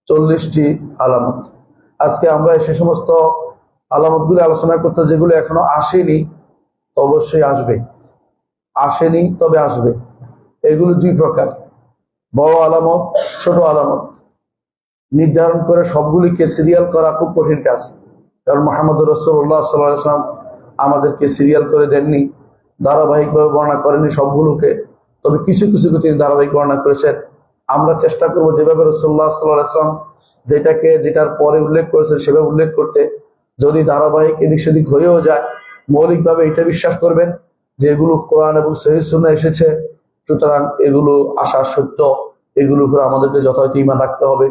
40টি আলামত। আজকে আমরা সে সমস্ত আলামতগুলো আলোচনা করতে, যেগুলো এখনো আসেনি, অবশ্যই আসবে। আসেনি তবে আসবে। এগুলো দুই প্রকার, বড় আলামত, ছোট আলামত। নির্ধারণ করে সবগুলিকে সিরিয়াল করা খুব কঠিন কাজ, কারণ মুহাম্মদ রাসূলুল্লাহ সাল্লাল্লাহু আলাইহি ওয়াসাল্লাম আমাদেরকে সিরিয়াল করে দেননি, ধারাবাহিকভাবে বর্ণনা করেননি সবগুলোকে, তবে কিছু কিছুকে তিনি ধারাবাহিক বর্ণনা করেছেন। আমরা চেষ্টা করবো যেভাবে রাসূলুল্লাহ সাল্লাল্লাহু আলাইহি ওয়াসাল্লাম যেটার পরে উল্লেখ করেছেন সেভাবে উল্লেখ করতে। যদি ধারাবাহিক এদিক সেদিক হয়েও যায়, মৌলিকভাবে এটা বিশ্বাস করবেন যে এগুলো কোরআন এবং সহিহ সুন্নাহ এসেছে, সুতরাং এগুলো আশা সত্য, এগুলোর উপর আমাদেরকে যথাযথ ঈমান রাখতে হবে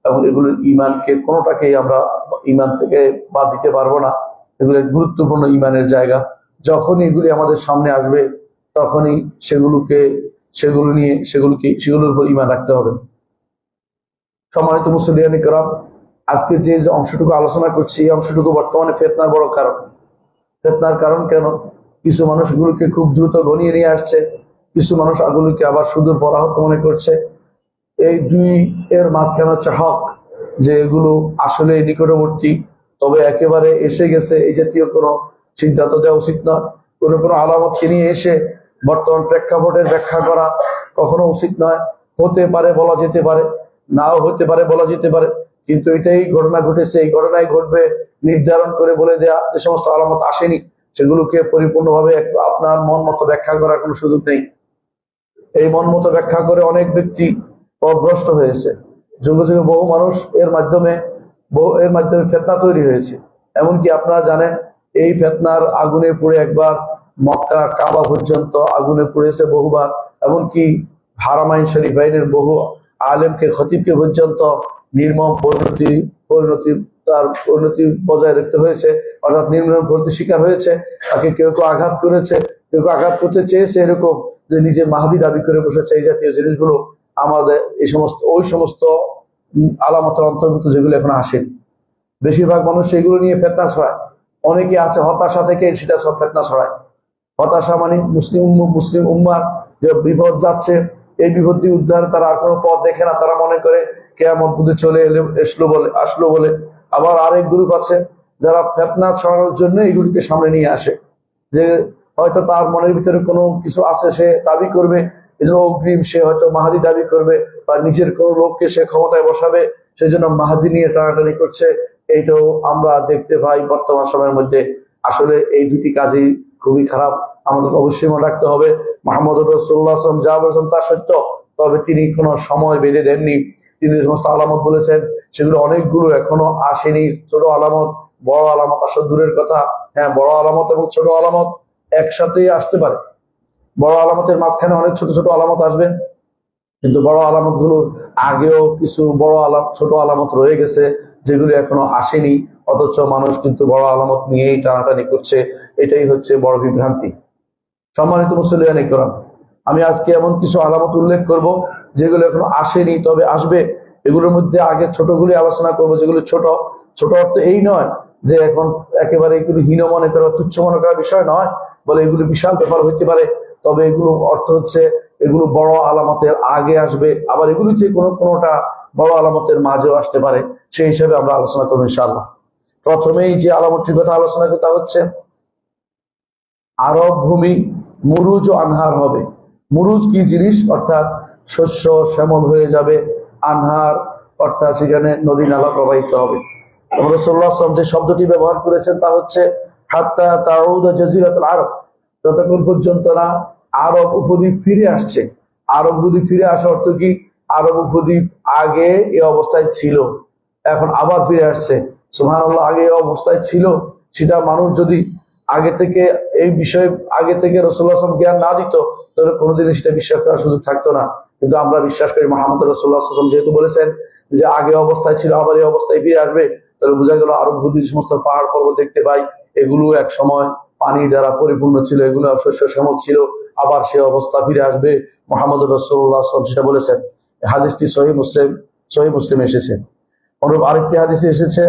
এবং এগুলোর ঈমানকে কোনোটাকেই আমরা ঈমান থেকে বাদ দিতে পারবো না। এগুলো গুরুত্বপূর্ণ ঈমানের জায়গা। যখনই এগুলি আমাদের সামনে আসবে তখনই সেগুলোর উপর ঈমান রাখতে হবে। সম্মানিত মুসলিয়ান কিরাম, আজকে যে অংশটুকু আলোচনা করছি এই অংশটুকু বর্তমানে ফিতনার বড় কারণ। ফিতনার কারণ কেন? কিছু মানুষ এগুলোকে খুব দ্রুত ঘনিয়ে নিয়ে আসছে, কিছু মানুষ এগুলোকে আবার সুদূর পরাহত মনে করছে। এই দুই এর মাঝখানে হচ্ছে হক, যে এগুলো আসলে নিকটবর্তী, তবে একেবারে এসে গেছে এই জাতীয় কোনো সিদ্ধান্ত দেওয়া উচিত নয়। কোনো আলামতকে নিয়ে এসে বর্তমান প্রেক্ষাপটের ব্যাখ্যা করা কখনো উচিত নয়। হতে পারে বলা যেতে পারে, নাও হতে পারে বলা যেতে পারে, কিন্তু এটাই ঘটনা ঘটেছে, এই ঘটনাই ঘটবে নির্ধারণ করে বলে দেয়া যে সমস্ত আলামত আসেনি, সেগুলোকে পরিপূর্ণভাবে আপনার মন মতো ব্যাখ্যা করার কোনো সুযোগ নেই। এই মন মতো ব্যাখ্যা করে অনেক ব্যক্তি পথভ্রষ্ট হয়েছে। যুগে যুগে বহু মানুষ এর মাধ্যমে ফিতনা তৈরি হয়েছে। এমনকি আপনারা জানেন, এই ফিতনার আগুনে পুড়ে একবার মক্কা কাবা পর্যন্ত আগুনে পুড়েছে বহুবার, এমনকি হারামাইন শরীফাইনের বহু আলেমকে, খতিবকে পর্যন্ত নির্মম পরিণতি বজায় রাখতে হয়েছে, অর্থাৎ নির্মম পরিণতির শিকার হয়েছে। তাকে কেউ কেউ আঘাত করেছে, কেউ কেউ আঘাত করতে চেয়েছে, এরকম যে নিজে মাহদি দাবি করে বসেছে। এই জাতীয় জিনিসগুলো আমাদের ওই সমস্ত আলামতের অন্তর্ভুক্ত, যেগুলো এখন আসেনি। বেশিরভাগ মানুষ সেগুলো নিয়ে ফিতনা ছড়ায়। অনেকে আছে হতাশা থেকে সেটা সব ফিতনা ছড়ায়। হতাশা মানে মুসলিম উম্মার যে বিপদ যাচ্ছে, এই বিপদ দিয়ে উদ্ধারে তারা আর কোনো পথ দেখে না। তারা মনে করে কিয়ামত বুঝে চলে আসলো বলে। আবার আরেক গ্রুপ আছে যারা ফিতনা ছড়ানোর জন্য এগুলিকে সামনে নিয়ে আসে, যে হয়তো তার মনের ভিতরে কোনো কিছু আছে, সে দাবি করবে, এজন্য অগ্রিম সে হয়তো মাহাদি দাবি করবে, বা নিজের কোনো লোককে সে ক্ষমতায় বসাবে, সেই জন্য মাহাদি নিয়ে টানাটানি করছে। এইটাও আমরা দেখতে পাই বর্তমান সময়ের মধ্যে। আসলে এই দুটি কাজই খুবই খারাপ। আমাদের অবশ্যই মনে রাখতে হবে, মুহাম্মদ রাসূলুল্লাহ সাল্লাল্লাহু আলাইহি ওয়াসাল্লাম যা বলেছেন তা সত্য, তবে তিনি কোনো সময় বেঁধে দেননি। তিনি যে সমস্ত আলামত বলেছেন সেগুলো অনেকগুলো এখনো আসেনি। ছোট আলামত, বড় আলামত আসলে দূরের কথা। হ্যাঁ, বড় আলামত এবং ছোট আলামত একসাথেই আসতে পারে। বড় আলামতের মাঝখানে অনেক ছোট ছোট আলামত আসবে, কিন্তু বড় আলামত গুলোর আগেও কিছু ছোট আলামত রয়ে গেছে, যেগুলো এখনো আসেনি, অথচ মানুষ কিন্তু বড় আলামত নিয়েই টানাটানি করছে। এটাই হচ্ছে বড় বিভ্রান্তি। সম্মানিত মুসলিয়ান কিরাম, আমি আজকে এমন কিছু আলামত উল্লেখ করব যেগুলো এখনো আসেনি, তবে আসবে। এগুলোর মধ্যে আগে ছোটগুলি আলোচনা করব, যেগুলো ছোট। ছোট অর্থ এই নয় যে এখন একেবারে এগুলো হীন মনে করা, তুচ্ছ মনে করার বিষয় নয়, বলে এগুলো বিশাল ব্যাপার হইতে পারে, তবে এগুলো অর্থ হচ্ছে এগুলো বড় আলামতের আগে আসবে, আবার এগুলিতে কোনোটা বড় আলামতের মাঝেও আসতে পারে। সেই হিসাবে আমরা আলোচনা করবো ইনশাআল্লাহ। প্রথমেই যে আলামতটির কথা আলোচনা করি তা হচ্ছে আরব ভূমি মুরুজ ও আনহার হবে। মুরুজ কি জিনিস? অর্থাৎ শস্য শ্যামল হয়ে যাবে। আনহার অর্থাৎ সেখানে নদী নালা প্রবাহিত হবে। রাসূলুল্লাহ সাল্লাল্লাহু আলাইহি ওয়াসাল্লাম যে শব্দটি ব্যবহার করেছেন তা হচ্ছে হাত্তা তাউদা জাজিরাতুল আরব, যতক্ষণ পর্যন্ত না আরব উপদ্বীপ ফিরে আসছে। আরব উপদ্বীপ ফিরে আসা অর্থ কি? আরব উপদ্বীপ আগে এই অবস্থায় ছিল, এখন আবার ফিরে আসছে। সুবহানাল্লাহ, আগে এই অবস্থায় ছিল, সেটা মানুষ যদি আগে থেকে এই বিষয়ে রাসূলুল্লাহ সাল্লাল্লাহু আলাইহি ওয়াসাল্লাম জ্ঞান না দিত, তাহলে কোনোদিনই সেটা বিশ্বাস করার সুযোগ থাকতো না। কিন্তু আমরা বিশ্বাস করি মুহাম্মদ রাসূলুল্লাহ সাল্লাল্লাহু আলাইহি ওয়াসাল্লাম যেহেতু বলেছেন যে আগে অবস্থায় ছিল, আবার এই অবস্থায় ফিরে আসবে, তাহলে বোঝা গেল আরব উপদ্বীপ সমস্ত পাহাড় পর্বত দেখতে পাই, এগুলো এক সময় পানি দ্বারা পরিপূর্ণ ছিল, এগুলো শস্য শ্যামল ছিল, আবার সে অবস্থা ফিরে আসবে। মুহাম্মদ রাসূলুল্লাহ সাল্লাল্লাহু আলাইহি ওয়াসাল্লাম সেটা বলেছেন। হাদিসটি সহিহ মুসলিম এসেছে। অনুরূপ আরেকটি হাদিসে এসেছে,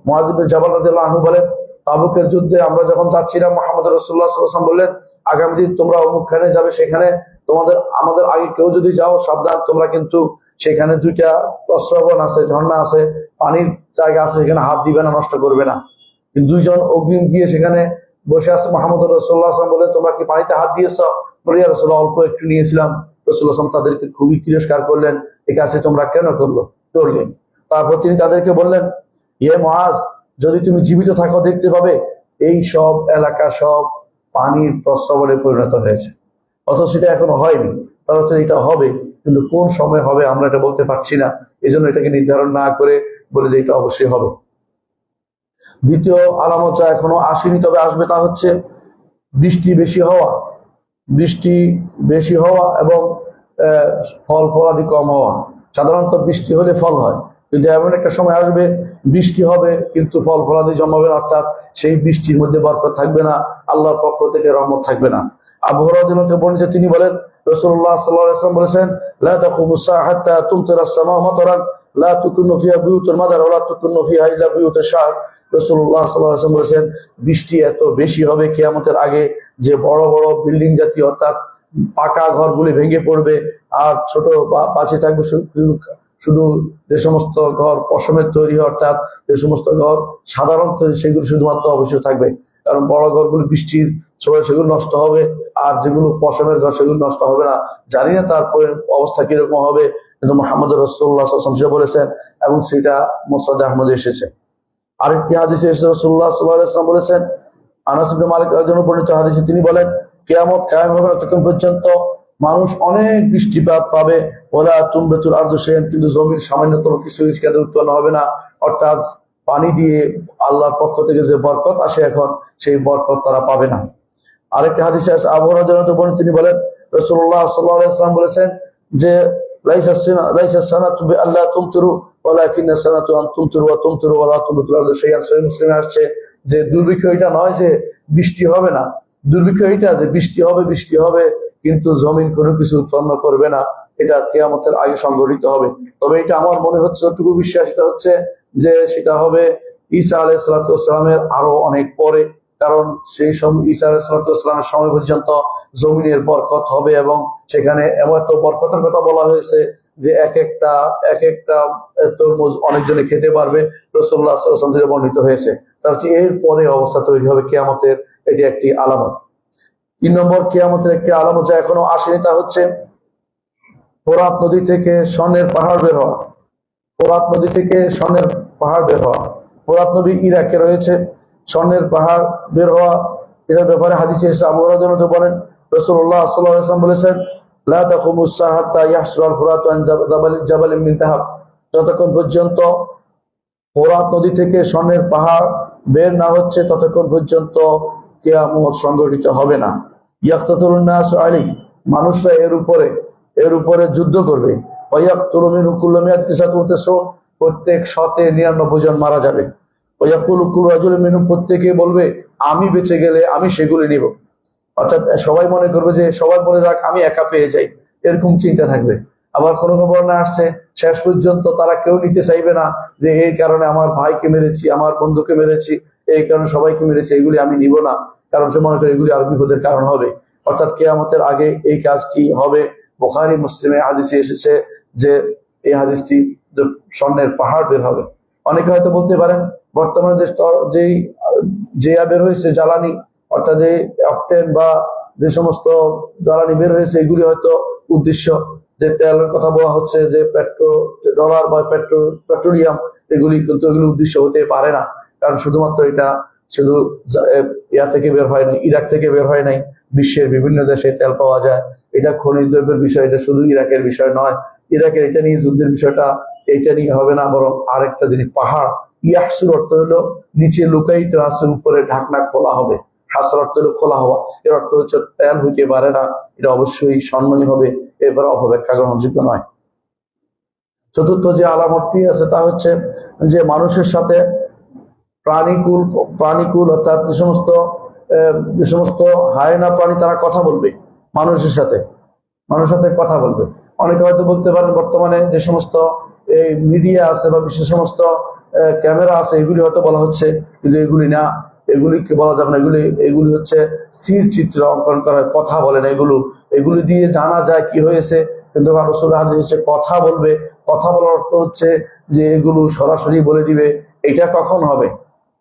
মুআয ইবনে জাবাল রাদিয়াল্লাহু আনহু বলেন, তাবুকের যুদ্ধে আমরা যখন যাচ্ছিলাম, মুহাম্মদ রাসূলুল্লাহ সাল্লাল্লাহু আলাইহি ওয়াসাল্লাম বললেন, আগামী দিন তোমরা অমুকখানে যাবে, সেখানে আমাদের আগে কেউ যদি যাও সাবধান, তোমরা কিন্তু সেখানে দুইটা প্রস্রবণ আছে, ঝর্ণা আছে, পানির জায়গা আছে, সেখানে হাত দিবে না, নষ্ট করবে না। কিন্তু দুইজন অগ্রিম গিয়ে সেখানে বসে আছে। মুহাম্মদ রাসূলুল্লাহ সাল্লাল্লাহু আলাইহি ওয়াসাল্লাম বললেন, তোমরা কি পানিতে হাত দিয়েছ? বলে, ইয়া রাসূলুল্লাহ, অল্প একটু নিয়েছিলাম। রাসূলুল্লাহ সাল্লাল্লাহু আলাইহি ওয়াসাল্লাম তাদেরকে খুবই তিরস্কার করলেন, এই কাজটি তোমরা কেন করলেন? তারপর তিনি তাদেরকে বললেন, ইয়ে মুআজ, যদি তুমি জীবিত থাকো দেখতে পাবে এই সব এলাকা সব পানির প্রস্রবণে পরিণত হয়েছে। অথচ সেটা এখনো হয়নি। তার হচ্ছে এটা হবে, কিন্তু কোন সময় হবে আমরা এটা বলতে পারছি না। এই জন্য এটাকে নির্ধারণ না করে বলে যে এটা অবশ্যই হবে। দ্বিতীয় আলামত যা এখনো আসেনি তবে আসবে, তা হচ্ছে বৃষ্টি বেশি হওয়া এবং ফল ফলাদি কম হওয়া। সাধারণত বৃষ্টি হলে ফল হয়, কিন্তু এমন একটা সময় আসবে বৃষ্টি হবে কিন্তু ফল ফলাদি জন্মাবে না, অর্থাৎ সেই বৃষ্টির মধ্যে বরকত থাকবে না, আল্লাহর পক্ষ থেকে রহমত থাকবে না। আবু হুরায়রা বর্ণিত, তিনি বলেন, রাসূলুল্লাহ সাল্লাল্লাহু আলাইহি ওয়াসাল্লাম বলেছেন, লা তাকুমু সাআ হাত্তা তুমতিরা আস-সামাউ মাতারান লা তুকুন্নু ফিহা বুয়ুতুল মাদার ওয়া লা তুকুন্নু ফিহা ইল্লা বুয়ুতুশ শাহর। রাসূলুল্লাহ সাল্লাল্লাহু আলাইহি ওয়াসাল্লাম বলেছেন, বৃষ্টি এত বেশি হবে কিয়ামতের আগে যে বড় বড় বিল্ডিং জাতীয় অর্থাৎ পাকা ঘরগুলি ভেঙে পড়বে, আর ছোট বাঁচে থাকবে শুধু যে সমস্ত ঘর পশমের তৈরি, অর্থাৎ যে সমস্ত ঘর সাধারণ তৈরি, সেগুলো শুধুমাত্র অবশ্যই থাকবে। কারণ বড় ঘরগুলো বৃষ্টির ছোঁয়া সেগুলো নষ্ট হবে, আর যেগুলো পশমের ঘর সেগুলো নষ্ট হবে না। জানি না তারপরে অবস্থা কিরকম হবে, কিন্তু মুহাম্মদ রাসূলুল্লাহ সাল্লাল্লাহু আলাইহি ওয়াসাল্লাম বলেছেন এবং সেটা মুসনাদ আহমদে এসেছে। আরেকটি হাদিসে রাসূলুল্লাহ সাল্লাল্লাহু আলাইহি ওয়াসাল্লাম বলেছেন, আনাস ইবনে মালিক রাদিয়াল্লাহু আনহু বর্ণিত হাদিসে তিনি বলেন, কিয়ামত কায়েম হবে না ততক্ষণ পর্যন্ত মানুষ অনেক বৃষ্টিপাত পাবে, ওলা তুমবাতুল আরদু শাইআন, কিন্তু জমির সামান্যতম কিছু ইস্কাতে উৎপন্ন হবে না। অর্থাৎ পানি দিয়ে আল্লাহর পক্ষ থেকে যে বরকত আসে এখন, সেই বরকত তারা পাবে না। আরেকটি হাদিসে আছে, আবু হুরায়রা বর্ণিত, তিনি বলেন, রাসূলুল্লাহ সাল্লাল্লাহু আলাইহি ওয়াসাল্লাম বলেছেন যে লাইসা সানাতু বিআল্লা তুমতিরু ওয়ালাকিন্না সানাতু আন তুমতিরু ওয়া তুমতিরু ওয়া লা তুমতিরু আরদু শাইআন। সহিহ মুসলিমে আসছে যে দুর্ভিক্ষ এটা নয় যে বৃষ্টি হবে না, দুর্ভিক্ষ এটা যে বৃষ্টি হবে কিন্তু জমিন কোনো কিছু উৎপন্ন করবে না। এটা কিয়ামতের আগে সংঘটিত হবে। তবে এটা আমার মনে হচ্ছে, যতটুকু বিশ্বাস, এটা হচ্ছে যে সেটা হবে ঈসা আলাইহিস সালাতু ওয়াস সালামের আরো অনেক পরে। কারণ সেই সময় ঈসা আলাইহিস সালাতু ওয়াস সালামের সময় পর্যন্ত জমিনের বরকত হবে, এবং সেখানে এমন এত বরকতের কথা বলা হয়েছে যে এক একটা তরমুজ অনেকজনে খেতে পারবে। রাসূলুল্লাহ সাল্লাল্লাহু আলাইহি ওয়াসাল্লাম থেকে বর্ণিত হয়েছে। তার হচ্ছে এর পরে অবস্থা তৈরি হবে কিয়ামতের, এটি একটি আলামত। 3 নম্বর কিয়ামতের একটি আলামত যা এখনো আসেনি, তা হচ্ছে ফোরাত নদী থেকে স্বর্ণের পাহাড় বের হওয়া। ফোরাত নদী থেকে স্বর্ণের পাহাড় বের হওয়া। ফোরাত নদী ইরাকে রয়েছে, স্বর্ণের পাহাড় বের হওয়া, এটার ব্যাপারে হাদিসে এসে আবু হুরায়রা বলেন, রাসূলুল্লাহ সাল্লাল্লাহু আলাইহি ওয়াসাল্লাম বলেছেন, লা তাকুমু সাআ হাত্তা ইয়াহসুরাল ফুরাতু আন জাবালিন মিন যাহাব। যতক্ষণ পর্যন্ত ফোরাত নদী থেকে স্বর্ণের পাহাড় বের না হচ্ছে ততক্ষণ পর্যন্ত কিয়ামত সংঘটিত হবে না। ইয়াকতাতুরুন নাস আলাইহি, মানুষরা এর উপরে যুদ্ধ করবে। ওয়ায়াকতুরু মিনহু কুল্লু মিয়াতিন সাতুতাসু, প্রত্যেক 199 জন মারা যাবে। ওয়ায়াকুলু কুল্লু রাজুলিন মিনহুম, প্রত্যেকে বলবে আমি বেঁচে গেলে আমি সেগুলি নিব। অর্থাৎ সবাই মনে করবে যে সবাই বলে যাক আমি একা পেয়ে যাই, এরকম চিন্তা থাকবে। আবার কোনো বর্ণনা আসছে শেষ পর্যন্ত তারা কেউ নিতে চাইবে না, যে এই কারণে আমার ভাইকে মেরেছি, আমার বন্ধুকে মেরেছি, এই কারণে সবাইকে মেরেছি, এগুলি আমি নিব না। কারণ সে মনে করে এগুলি আর বিপদের কারণ হবে। অর্থাৎ কিয়ামতের আগে এই কাজটি হবে। বুখারী মুসলিমে হাদিসে এসেছে যে এই হাদিসটি স্বর্ণের পাহাড় বের হবে। অনেকে হয়তো বলতে পারেন বর্তমানে যে বের হয়েছে জ্বালানি, অর্থাৎ যে অকটেন বা যে সমস্ত জ্বালানি বের হয়েছে, এগুলি হয়তো উদ্দেশ্য, যে তেলের কথা বলা হচ্ছে যে ডলার বা পেট্রোলিয়াম, এগুলি কিন্তু এগুলি উদ্দেশ্য হতে পারে না। কারণ শুধুমাত্র এটা শুধু ইয়া থেকে বের হয় নাই, ইরাক থেকে বের হয় নাই, বিশ্বের বিভিন্ন দেশে তেল পাওয়া যায়। এটা খনিজ দ্রব্যের বিষয়, এটা শুধু ইরাকের বিষয় নয়। ইরাকের এটা নিয়ে যুদ্ধের বিষয়টা এইটা নিয়ে হবে না, বরং আরেকটা জিনিস পাহাড়। ইয়াহসুর অর্থ হলো নিচে লুকায়িত আছে, উপরে ঢাকনা খোলা হবে। হাসর অর্থ হলো খোলা হওয়া, এর অর্থ হচ্ছে তেল হইতে পারে না, এটা অবশ্যই স্বর্ণই হবে, এবার অপব্যাখ্যা গ্রহণযোগ্য নয়। চতুর্থ যে আলামতটি আছে তা হচ্ছে যে মানুষের সাথে প্রাণীকুল অর্থাৎ যে সমস্ত হায়না প্রাণী তারা কথা বলবে, মানুষের সাথে কথা বলবে। অনেকে হয়তো বলতে পারেন বর্তমানে যে সমস্ত মিডিয়া আছে বা বিশ্বের সমস্ত ক্যামেরা আছে, এগুলি হয়তো বলা হচ্ছে, কিন্তু এগুলি না। এগুলিকে বলা যাবে না, এগুলি হচ্ছে স্থির চিত্র অঙ্কন করা, কথা বলে না এগুলি দিয়ে জানা যায় কি হয়েছে। কিন্তু রাসূল হাদিস হচ্ছে কথা বলবে, কথা বলার অর্থ হচ্ছে যে এগুলো সরাসরি বলে দিবে এটা কখন হবে,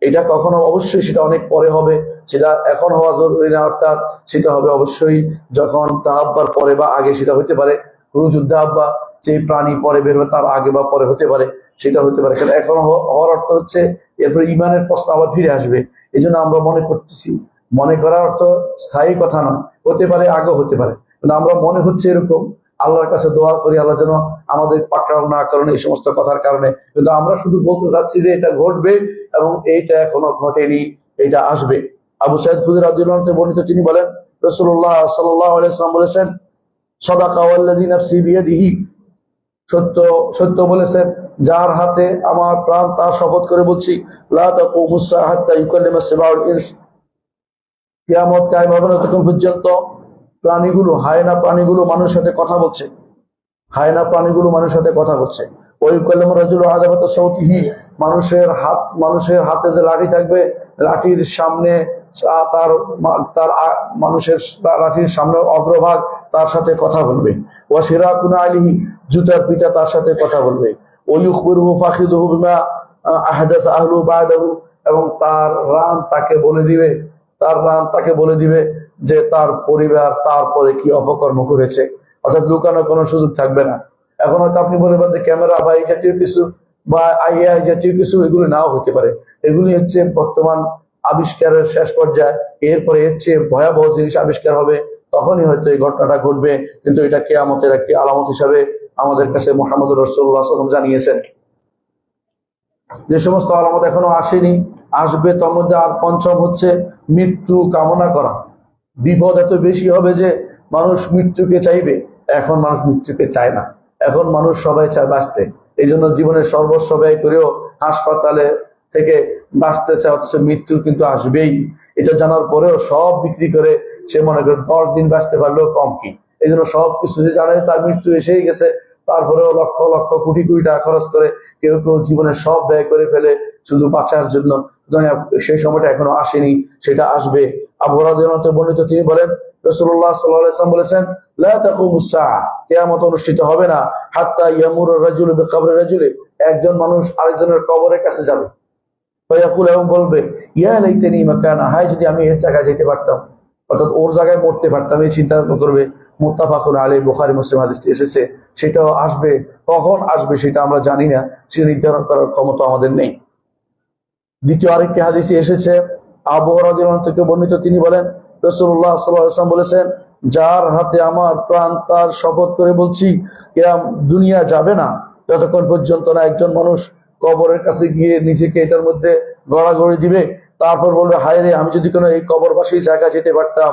এটা কখনো অবশ্যই সেটা অনেক পরে হবে, সেটা এখন হওয়া জরুরি না, অর্থাৎ সেটা হবে অবশ্যই যখন দাব্বার পরে বা আগে সেটা হতে পারে। খুরুজুদ দাব্বা, যে প্রাণী পরে বের হবে তার আগে বা পরে হতে পারে, সেটা হতে পারে। কিন্তু এখন হওয়ার অর্থ হচ্ছে এরপরে ইমানের প্রশ্ন আবার ফিরে আসবে। এই জন্য আমরা মনে করতেছি, মনে করার অর্থ স্থায়ী কথা নয়, হতে পারে আগে হতে পারে, কিন্তু আমরা মনে হচ্ছে এরকম। আল্লাহর কাছে দোয়া করি আল্লাহ যেন আমাদের পাকড়াও না করেন এই সমস্ত কথার কারণে। কিন্তু আমরা শুধু বলতে চাচ্ছি যে এটা ঘটবে এবং এইটা এখনো ঘটেনি, এটা আসবে। আবু সাইদ খুদরি রাদিয়াল্লাহু আনহু বর্ণিত, তিনি বলেন রাসূলুল্লাহ সাল্লাল্লাহু আলাইহি ওয়াসাল্লাম বলেছেন, সাদাকা ওয়াল্লাযী নাফসি বিয়াদিহি, সত্য সত্য বলেছেন যার হাতে আমার প্রাণ, তার শপথ করে বলছি, লা তাকুমুস সাআ হাত্তা ইউকাল্লিমা সিবাউল ইনস, কিয়ামত কায়েম হবে না ততক্ষণ পর্যন্ত প্রাণীগুলো, হায়না প্রাণীগুলো মানুষের সাথে কথা বলছে, হায়না প্রাণীগুলো মানুষের সাথে কথা বলছে। ওই কলম রাজুল আদাবাত সৌতিহি, মানুষের হাতে যে লাঠি থাকবে, লাঠির সামনে তার তার মানুষের লাঠির সামনে অগ্রভাগ তার সাথে কথা বলবে। ও সিরাকুনা আলিহি, জুতার পিতা তার সাথে কথা বলবে। ওই ইখবিরুহু ফাখিদুহু বিমা আহদাস আহলু বাদাহু, এবং তার রান তাকে বলে দিবে, তার রান তাকে বলে দিবে যে তার পরিবার তারপরে কি অপকর্ম করেছে, অর্থাৎ লুকানোর কোনো সুযোগ থাকবে না। এখন হয়তো আপনি বলবেন যে ক্যামেরা বা এই জাতীয় কিছু বা আইএআই জাতীয় কিছু, এগুলো নাও হতে পারে। এগুলি হচ্ছে বর্তমান আবিষ্কারের শেষ পর্যায়ে, এরপরে এর চেয়ে ভয়াবহ জিনিস আবিষ্কার হবে, তখনই হয়তো এই ঘটনাটা ঘটবে। কিন্তু এটা কিয়ামতের একটি আলামত হিসাবে আমাদের কাছে মুহাম্মদ রাসূলুল্লাহ সাল্লাল্লাহু আলাইহি ওয়াসাল্লাম জানিয়েছেন। যে সমস্ত আলামত এখনো আসেনি, আসবে। তার মধ্যে আর পঞ্চম হচ্ছে মৃত্যু কামনা করা। বিপদ এত বেশি হবে যে মানুষ মৃত্যুকে চাইবে। এখন মানুষ মৃত্যুকে চায় না, এখন মানুষ সবাই চায় বাঁচতে। এই জন্য জীবনের সর্বস্ব ব্যয় করেও হাসপাতালে থেকে বাঁচতে চায়, অথচ মৃত্যু কিন্তু আসবেই। এটা জানার পরেও সব বিক্রি করে সে মনে করে 10 দিন বাঁচতে পারলেও কম কি। এই জন্য সবকিছু যে জানে তার মৃত্যু এসেই গেছে, তারপরেও লক্ষ লক্ষ কোটি কোটি টাকা খরচ করে কেউ কেউ জীবনের সব ব্যয় করে ফেলে শুধু বাঁচার জন্য। সেই সময়টা এখনো আসেনি, সেটা আসবে। আবু হুরায়রা রাদিয়াল্লাহু আনহু বর্ণিত, তিনি বলেন রাসূলুল্লাহ সাল্লাল্লাহু আলাইহি ওয়াসাল্লাম বলেছেন, লা তাকুমুস সাআ, কিয়ামত অনুষ্ঠিত হবে না, হাত্তা ইয়ামুরু রাজুলু বিকবরি রাজুলি, একজন মানুষ আরেকজনের কবরের কাছে যাবে, ফায়াকুল, এবং বলবে, ইয়া লাইতানি মাকানা, হায় যদি আমি এর জায়গায় যেতে পারতাম, অর্থাৎ ওর জায়গায় মরতে পারতাম, এই চিন্তা করবে। মুত্তাফাকুন আলাইহি, বুখারী মুসলিম হাদিসটি এসেছে। সেটাও আসবে, কখন আসবে সেটা আমরা জানি না, সেটা নির্ধারণ করার ক্ষমতা আমাদের নেই। দ্বিতীয় আরেকটি হাদিসে এসেছে, আবু হুরায়রা রাদিয়াল্লাহু আনহু থেকে বর্ণিত, তিনি বলেন রাসূলুল্লাহ সাল্লাল্লাহু আলাইহি ওয়াসাল্লাম বলেছেন, যার হাতে আমার প্রাণ, তার শপথ করে বলছি, দুনিয়া যাবে না যতক্ষণ পর্যন্ত না একজন মানুষ কবরের কাছে গিয়ে নিজেকে এটার মধ্যে গড়াগড়ি দিবে, তারপর বলবে, হায় রে, আমি যদি কোনো এই কবরবাসী জায়গা যেতে পারতাম।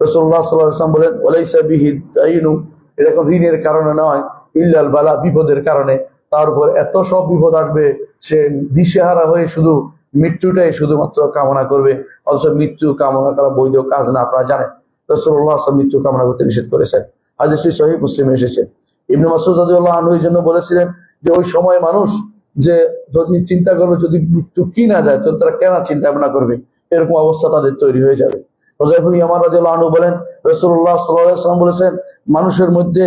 রাসূলুল্লাহ সাল্লাল্লাহু আলাইহি ওয়াসাল্লাম বলেন, ওয়ালাইসা বিহি দাইনু, এরকম ঋণের কারণে নয়, ইল্লাল বালা, বিপদের কারণে। তার উপর এত সব বিপদ আসবে, সে দিশেহারা হয়ে শুধু মৃত্যুটাই শুধুমাত্র কামনা করবে। অথচ মৃত্যু কামনা করা বৈধ কাজ না, আপনারা জানেন। রাসূলুল্লাহ মৃত্যু কামনা করতে নিষেধ করেছেন, হাদিসটি সহিহ মুসলিমে এসেছে। ইবনে মাসউদ রাদিয়াল্লাহু আনহু এই জন্য বলেছিলেন যে ওই সময় মানুষ যে যদি চিন্তা করবে যদি মৃত্যু কি না যায়, তো তারা কেন চিন্তা ভাবনা করবে, এরকম অবস্থা তাদের তৈরি হয়ে যাবে। হুযায়ফা ইবনে ইয়ামান রাদিয়াল্লাহু আনহু বলেন রাসূলুল্লাহ সাল্লাল্লাহু আলাইহি ওয়াসাল্লাম বলেছেন, মানুষের মধ্যে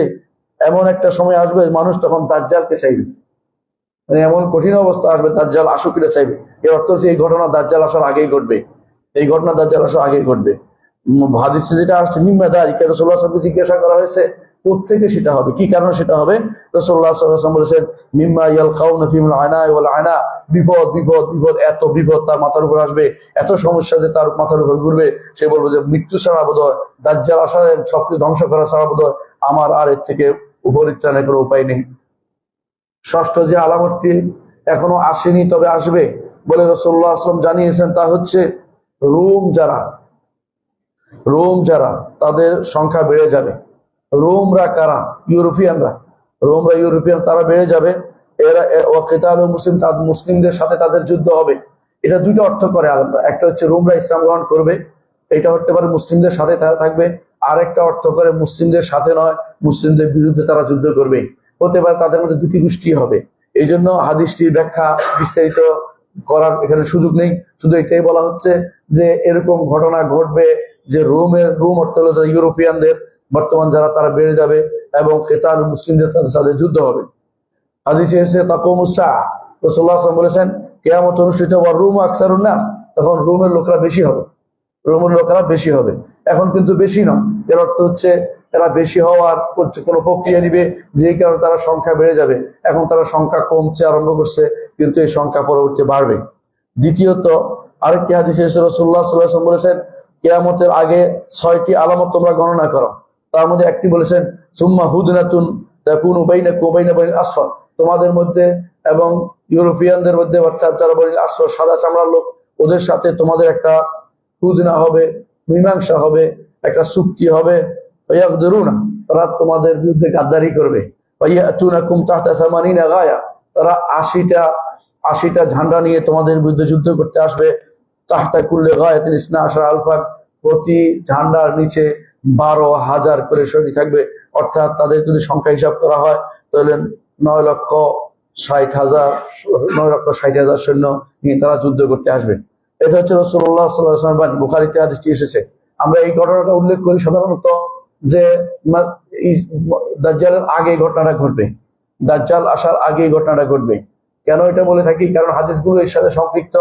এমন একটা সময় আসবে, মানুষ তখন দাজ্জালকে চাইবে, মানে এমন কঠিন অবস্থা আসবে, দাজ্জাল আশুকিরা চাইবে। এর অর্থ হচ্ছে এই ঘটনা দাজ্জাল আসার আগেই ঘটবে, এই ঘটনা দাজ্জাল আসার আগেই ঘটবে। হাদিসে যেটা আসছে, মিম্মা দালিকা, রাসূলুল্লাহ সাল্লাল্লাহু আলাইহি ওয়াসাল্লাম জিজ্ঞাসা করা হয়েছে কোত্থেকে সেটা হবে, কি কারণে সেটা হবে। রাসূলুল্লাহ সাল্লাল্লাহু আলাইহি ওয়াসাল্লাম বলেছেন, মিম্মা ইয়ালকাউনা ফিল আনা ওয়াল আনা, বিপদ বিপদ বিপদ, এত বিপদ তার মাথার উপর আসবে, এত সমস্যা যে তার মাথার উপর ঘুরবে। সে বলবে যে মৃত্যু ছাড়া বোধহয়, দাজ্জাল আসা, সবকিছু ধ্বংস করা ছাড়া বোধহয় আমার আর এর থেকে পরিত্রাণের কোনো উপায় নেই। ষষ্ঠ যে আলামতটি এখনো আসেনি তবে আসবে বলে রাসূলুল্লাহ সাল্লাল্লাহু আলাইহি ওয়াসাল্লাম জানিয়েছেন, তা হচ্ছে রোম যারা তাদের সংখ্যা বেড়ে যাবে। রোমরা কারা? ইউরোপিয়ানরা, ইউরোপিয়ান, তারা বেড়ে যাবে। এরা কিতালু মুসলিম, মুসলিমদের সাথে তাদের যুদ্ধ হবে। এটা দুটো অর্থ করে আলাদা, একটা হচ্ছে রোমরা ইসলাম গ্রহণ করবে, এটা হতে পারে মুসলিমদের সাথে থাকবে। আর একটা অর্থ করে মুসলিমদের সাথে নয়, মুসলিমদের বিরুদ্ধে তারা যুদ্ধ করবে। হতে পারে তাদের মধ্যে দুটি গোষ্ঠী হবে। এই জন্য হাদিসটির ব্যাখ্যা বিস্তারিত করার এখানে সুযোগ নেই। শুধু এটাই বলা হচ্ছে যে এরকম ঘটনা ঘটবে যে রোম অর্থ হলো যারা ইউরোপিয়ানদের বর্তমান যারা তারা বেড়ে যাবে এবং কেতাল মুসলিমদের তাদের সাথে যুদ্ধ হবে। হাদিসে এসে তাকুমুস-সাআহ রাসূলুল্লাহ সাল্লাল্লাহু আলাইহি ওয়াসাল্লাম বলেছেন কিয়ামত অনুষ্ঠিত হবে, রুম আকসারুন নাস, তখন রোমের লোকেরা বেশি হবে, রোমের লোকেরা বেশি হবে। এখন কিন্তু বেশি নয়, এর অর্থ হচ্ছে এরা বেশি হওয়ার কোনো প্রক্রিয়া নিবে, যে কারণে তারা সংখ্যা বেড়ে যাবে। এখন তারা সংখ্যা কমছে আরম্ভ করছে, কিন্তু এই সংখ্যা পরবর্তী বাড়বে। দ্বিতীয়ত আরেকটি হাদিসে রাসূলুল্লাহ সাল্লাল্লাহু আলাইহি ওয়াসাল্লাম বলেছেন কিয়ামতের আগে 6টি আলামত তোমরা গণনা করো। তার মধ্যে একটি বলেছেন সুম্মা হুদনাতুন তাকুনু বাইনাকুম ওয়া বাইনা বানিল আসফার, তোমাদের মধ্যে এবং ইউরোপিয়ানদের মধ্যে অর্থাৎ যারা বানিল আসফার সাদা চামড়ার লোক, ওদের সাথে তোমাদের একটা হুদনা হবে, মীমাংসা হবে, একটা চুক্তি হবে। ইয়াগদিরুনা, তারা তোমাদের বিরুদ্ধে গাদ্দারি করবে। ওয়ায়াতুনাকুম তাহতা সামানিনা গায়া, তারা 80টা ঝান্ডা নিয়ে তোমাদের বিরুদ্ধে যুদ্ধ করতে আসবে। তাহতা কুল্লি গায়াতিন ইসনা আশারা আলফান, প্রতি ঝান্ডার নিচে 12,000 করে সৈনিক থাকবে। অর্থাৎ তাদের যদি সংখ্যা হিসাব করা হয় তাহলে 9,60,000 সৈন্য নিয়ে তারা যুদ্ধ করতে আসবে। এটা হচ্ছে রাসূলুল্লাহ সাল্লাল্লাহু আলাইহি ওয়াসাল্লাম বুখারীতে হাদিসটি এসেছে। আমরা এই ঘটনাটা উল্লেখ করি সাধারণত যে দাজ্জালের আগে ঘটনাটা ঘটবে, দাজ্জাল আসার আগে ঘটনাটা ঘটবে। কেন এটা বলে থাকি? কারণ হাদিসগুলো এর সাথে সম্পৃক্ত।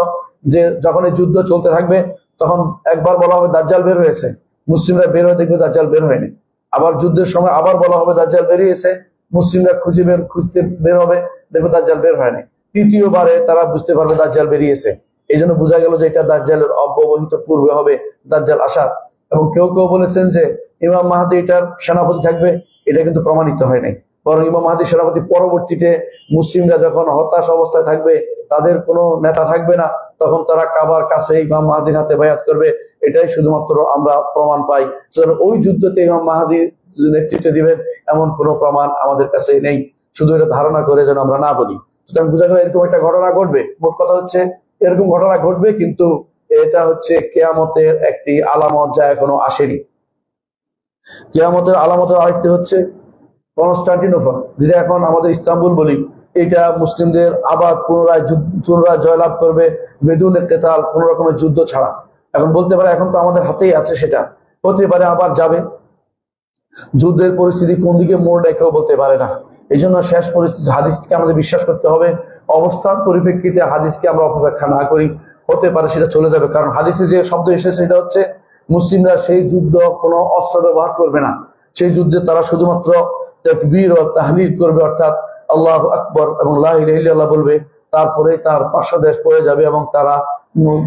যে যখন এই যুদ্ধ চলতে থাকবে তখন একবার বলা হবে দাজ্জাল বের হয়েছে, মুসলিমরা বের হয়ে দেখবে দাজ্জাল বের হয়নি। আবার যুদ্ধের সময় আবার বলা হবে দাজ্জাল বেরিয়েছে, মুসলিমরা খুঁজতে বের হবে, দেখবে দাজ্জাল বের হয়নি। তৃতীয়বারে তারা বুঝতে পারবে দাজ্জাল বেরিয়েছে। এই জন্য বোঝা গেল যে এটা দাজ্জালের অব্যবহিত পূর্বে হবে দাজ্জাল আসার। এবং কেউ কেউ বলেছেন যে ইমাম মাহদী এটার সেনাপতি থাকবে, এটা কিন্তু প্রমাণিত হয় নাই। বরং ইমাম মাহদী সেনাপতি পরবর্তীতে মুসলিমরা যখন হতাশ অবস্থায় থাকবে, তাদের কোনো নেতা থাকবে না, তখন তারা কাবার কাছে ইমাম মাহদীর হাতে বায়াত করবে। এটাই শুধুমাত্র আমরা প্রমাণ পাই। সুতরাং ওই যুদ্ধতে ইমাম মাহদী নেতৃত্ব দিবেন এমন কোনো প্রমাণ আমাদের কাছে নেই। শুধু এটা ধারণা করে যেন আমরা না বলি। সুতরাং বোঝা গেল এরকম একটা ঘটনা ঘটবে। মোট কথা হচ্ছে এরকম ঘটনা ঘটবে, কিন্তু এটা হচ্ছে কিয়ামতের একটি আলামত যা এখনো আসেনি। কিয়ামতের আলামতের আরেকটি হচ্ছে কনস্টান্টিনোপল, যেটা এখন আমাদের ইস্তাম্বুল বলি, এটা মুসলিমদের আবার পুনরায় জয়লাভ করবে বেদুনে কেতাল, কোন রকমের যুদ্ধ ছাড়া। এখন বলতে পারে এখন তো আমাদের হাতেই আছে, সেটা হতে পারে আবার যাবে। যুদ্ধের পরিস্থিতি কোন দিকে মোড় নেয় কেউ বলতে পারে না। এই জন্য শেষ পরিস্থিতি হাদিসকে আমাদের বিশ্বাস করতে হবে। অবস্থার পরিপ্রেক্ষিতে হাদিসকে আমরা অপব্যাখ্যা না করি। হতে পারে সেটা চলে যাবে, কারণ হাদিসে যে শব্দ এসেছে সেটা হচ্ছে মুসলিমরা সেই যুদ্ধ কোনো অস্ত্র ব্যবহার করবে না। সেই যুদ্ধে তারা শুধুমাত্র তাকবীর ও তাহলিল করবে, অর্থাৎ আল্লাহু আকবার এবং লা ইলাহা ইল্লাল্লাহ বলবে। তারপরে তার পার্শ্বদেশ পড়ে যাবে এবং তারা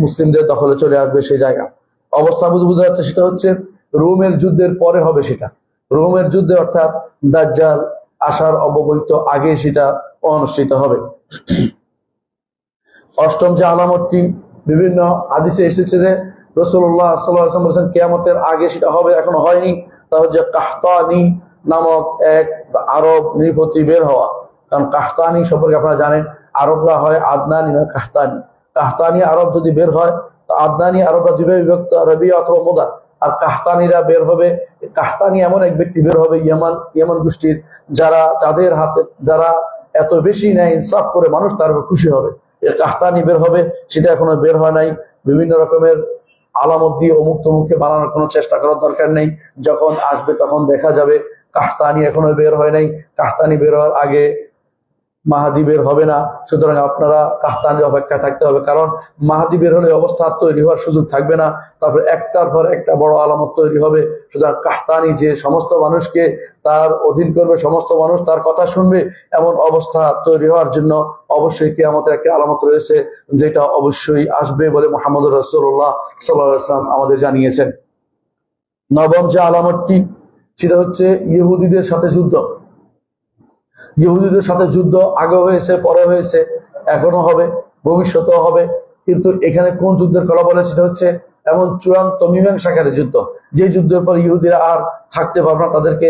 মুসলিমদের দখলে চলে আসবে সেই জায়গা। অবস্থা বোঝা যাচ্ছে সেটা হচ্ছে রোমের যুদ্ধের পরে হবে সেটা। রোমের যুদ্ধে অর্থাৎ দাজ্জাল আসার অব্যবহিত আগে সেটা অনুষ্ঠিত হবে। অষ্টম যে আলামতটি বিভিন্ন হাদিসে এসেছে যে রাসূলুল্লাহ সাল্লাল্লাহু আলাইহি ওয়াসাল্লাম বলেছেন কিয়ামতের আগে সেটা হবে, এখনো হয়নি। তা হচ্ছে কাহতানি নামক এক আরব নৃপতি বের হওয়া। কারণ কাহতানি সম্পর্কে আপনারা জানেন, আরবরা হয় আদনানি না কাহতানি। কাহতানি আরব যদি বের হয় তো আদনানি আরবরা দুইভাবে বিভক্ত, আরবিয়া অথবা মুদার। আর কাহতানিরা বের হবে, কাহতানি এমন এক ব্যক্তি বের হবে ইয়ামান গোষ্ঠীর, যাদের হাতে যারা এত বেশি ন্যায় ইনসাফ করে মানুষ তার উপর খুশি হবে। কাহতানি বের হবে, সেটা এখনো বের হয় নাই। বিভিন্ন রকমের আলামত দিয়ে অমুক তমুককে বানানোর কোনো চেষ্টা করার দরকার নেই। যখন আসবে তখন দেখা যাবে। কাহতানি এখনো বের হয় নাই। কাহতানি বের হওয়ার আগে মাহাদি বের হবে না। সুতরাং আপনারা কাহতানির অপেক্ষা থাকতে হবে, কারণ মাহাদি বের হলে অবস্থা তৈরি হওয়ার সুযোগ থাকবে না। তারপরে একটার পর একটা বড় আলামত তৈরি হবে। সুতরাং কাহতানি যে সমস্ত মানুষকে তার অধীন করবে, সমস্ত মানুষ তার কথা শুনবে, এমন অবস্থা তৈরি হওয়ার জন্য অবশ্যই কিয়ামতের একটা আলামত রয়েছে, যেটা অবশ্যই আসবে বলে মুহাম্মদুর রাসূলুল্লাহ সাল্লাল্লাহু আলাইহি ওয়াসাল্লাম আমাদের জানিয়েছেন। নবম যে আলামতটি সেটা হচ্ছে ইহুদিদের সাথে যুদ্ধ। ইহুদিদের সাথে যুদ্ধ আগে হয়েছে, পরে হয়েছে, এখনো হবে, ভবিষ্যতেও হবে। কিন্তু এখানে কোন যুদ্ধের কথা বলে সেটা হচ্ছে এমন চূড়ান্ত মীমাংসাকারী যুদ্ধ, যে যুদ্ধের পর ইহুদিরা আর থাকতে পারবে না, তাদেরকে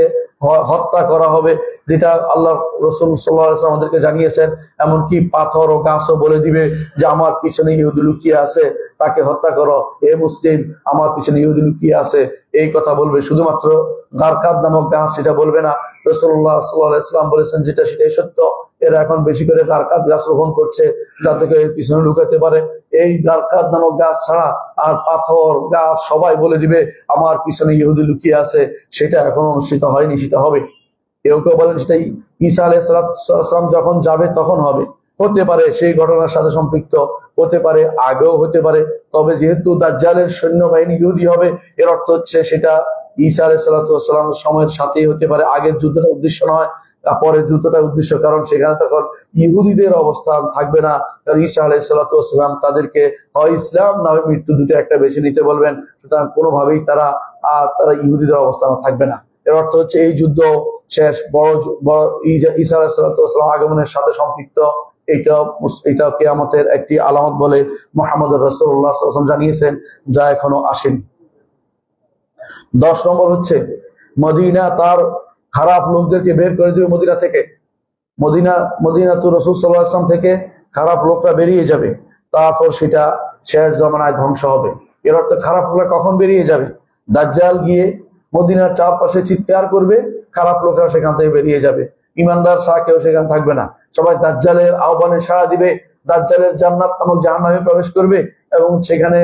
হত্যা করা হবে, যেটা আল্লাহ রাসূল সাল্লাল্লাহু আলাইহি ওয়াসাল্লাম আমাদেরকে জানিয়েছেন। এমনকি পাথর ও গাছও বলে দিবে যে আমার পিছনে ইহুদি লুকিয়ে আছে, তাকে হত্যা করো। এ মুসলিম, আমার পিছনে ইহুদি লুকিয়ে আছে, এই কথা বলবে। শুধুমাত্র গারকাদ নামক গাছ সেটা বলবে না। রাসূলুল্লাহ সাল্লাল্লাহু আলাইহি ওয়াসাল্লাম বলেছেন যেটা সেটাই সত্য। এরা এখন বেশি করে গারকাদ গাছ রোপণ করছে যাতে করে এর পিছনে লুকাতে পারে। এই গারকাদ নামক গাছ ছাড়া আর পাথর গাছ সবাই বলে দিবে আমার পিছনে ইহুদি লুকিয়ে আছে। সেটা এখন অনুষ্ঠিত হয়নি, সেটা হবে। কেউ কেউ বলেন সেটা ঈসা আলাইহিস সালাম যখন যাবে তখন হবে। হতে পারে সেই ঘটনার সাথে সম্পৃক্ত, হতে পারে আগেও হতে পারে। তবে যেহেতু দাজ্জালের সৈন্যবাহিনী ইহুদি হবে, এর অর্থ হচ্ছে সেটা ঈসা আলাইহিস সালামের সময়ের সাথেই হতে পারে। আগের যুদ্ধটা উদ্দেশ্য নয়, পরের যুদ্ধটা উদ্দেশ্য, কারণ সেখানে তখন ইহুদিদের অবস্থান থাকবে না। কারণ ঈসা আলাইহিস সালাম তাদেরকে হয় ইসলাম না হয় মৃত্যু, দুটো একটা বেছে নিতে বলবেন। সুতরাং কোনোভাবেই তারা ইহুদিদের অবস্থান থাকবে না। এর অর্থ হচ্ছে এই যুদ্ধ শেষ, বড় ঈসা আলাইহিস সালাম আগমনের সাথে সম্পৃক্ত। এটা কিয়ামতের একটি আলামত বলে মুহাম্মদ রাসূলুল্লাহ সাল্লাল্লাহু আলাইহি ওয়াসাল্লাম জানিয়েছেন, যা এখনো আসেনি। 10 নম্বর হচ্ছে মদিনা তার খারাপ লোকদেরকে বের করে দেবে মদিনা থেকে। মদিনা তো রাসূল সাল্লাল্লাহু আলাইহি ওয়াসাল্লাম থেকে খারাপ লোকরা বেরিয়ে যাবে, তারপর সেটা শেষ জমানায় ধ্বংস হবে। এর অর্থ খারাপ লোকরা কখন বেরিয়ে যাবে? দাজ্জাল গিয়ে মদিনার চারপাশে চিৎকার করবে, খারাপ লোকরা সেখান থেকে বেরিয়ে যাবে। ইমানদার কেউ সেখানে থাকবে না। সবাই দাজ্জালের আহ্বানে সাড়া দিবে, দাজ্জালের জান্নাত নামক জাহান্নামে প্রবেশ করবে এবং সেখানে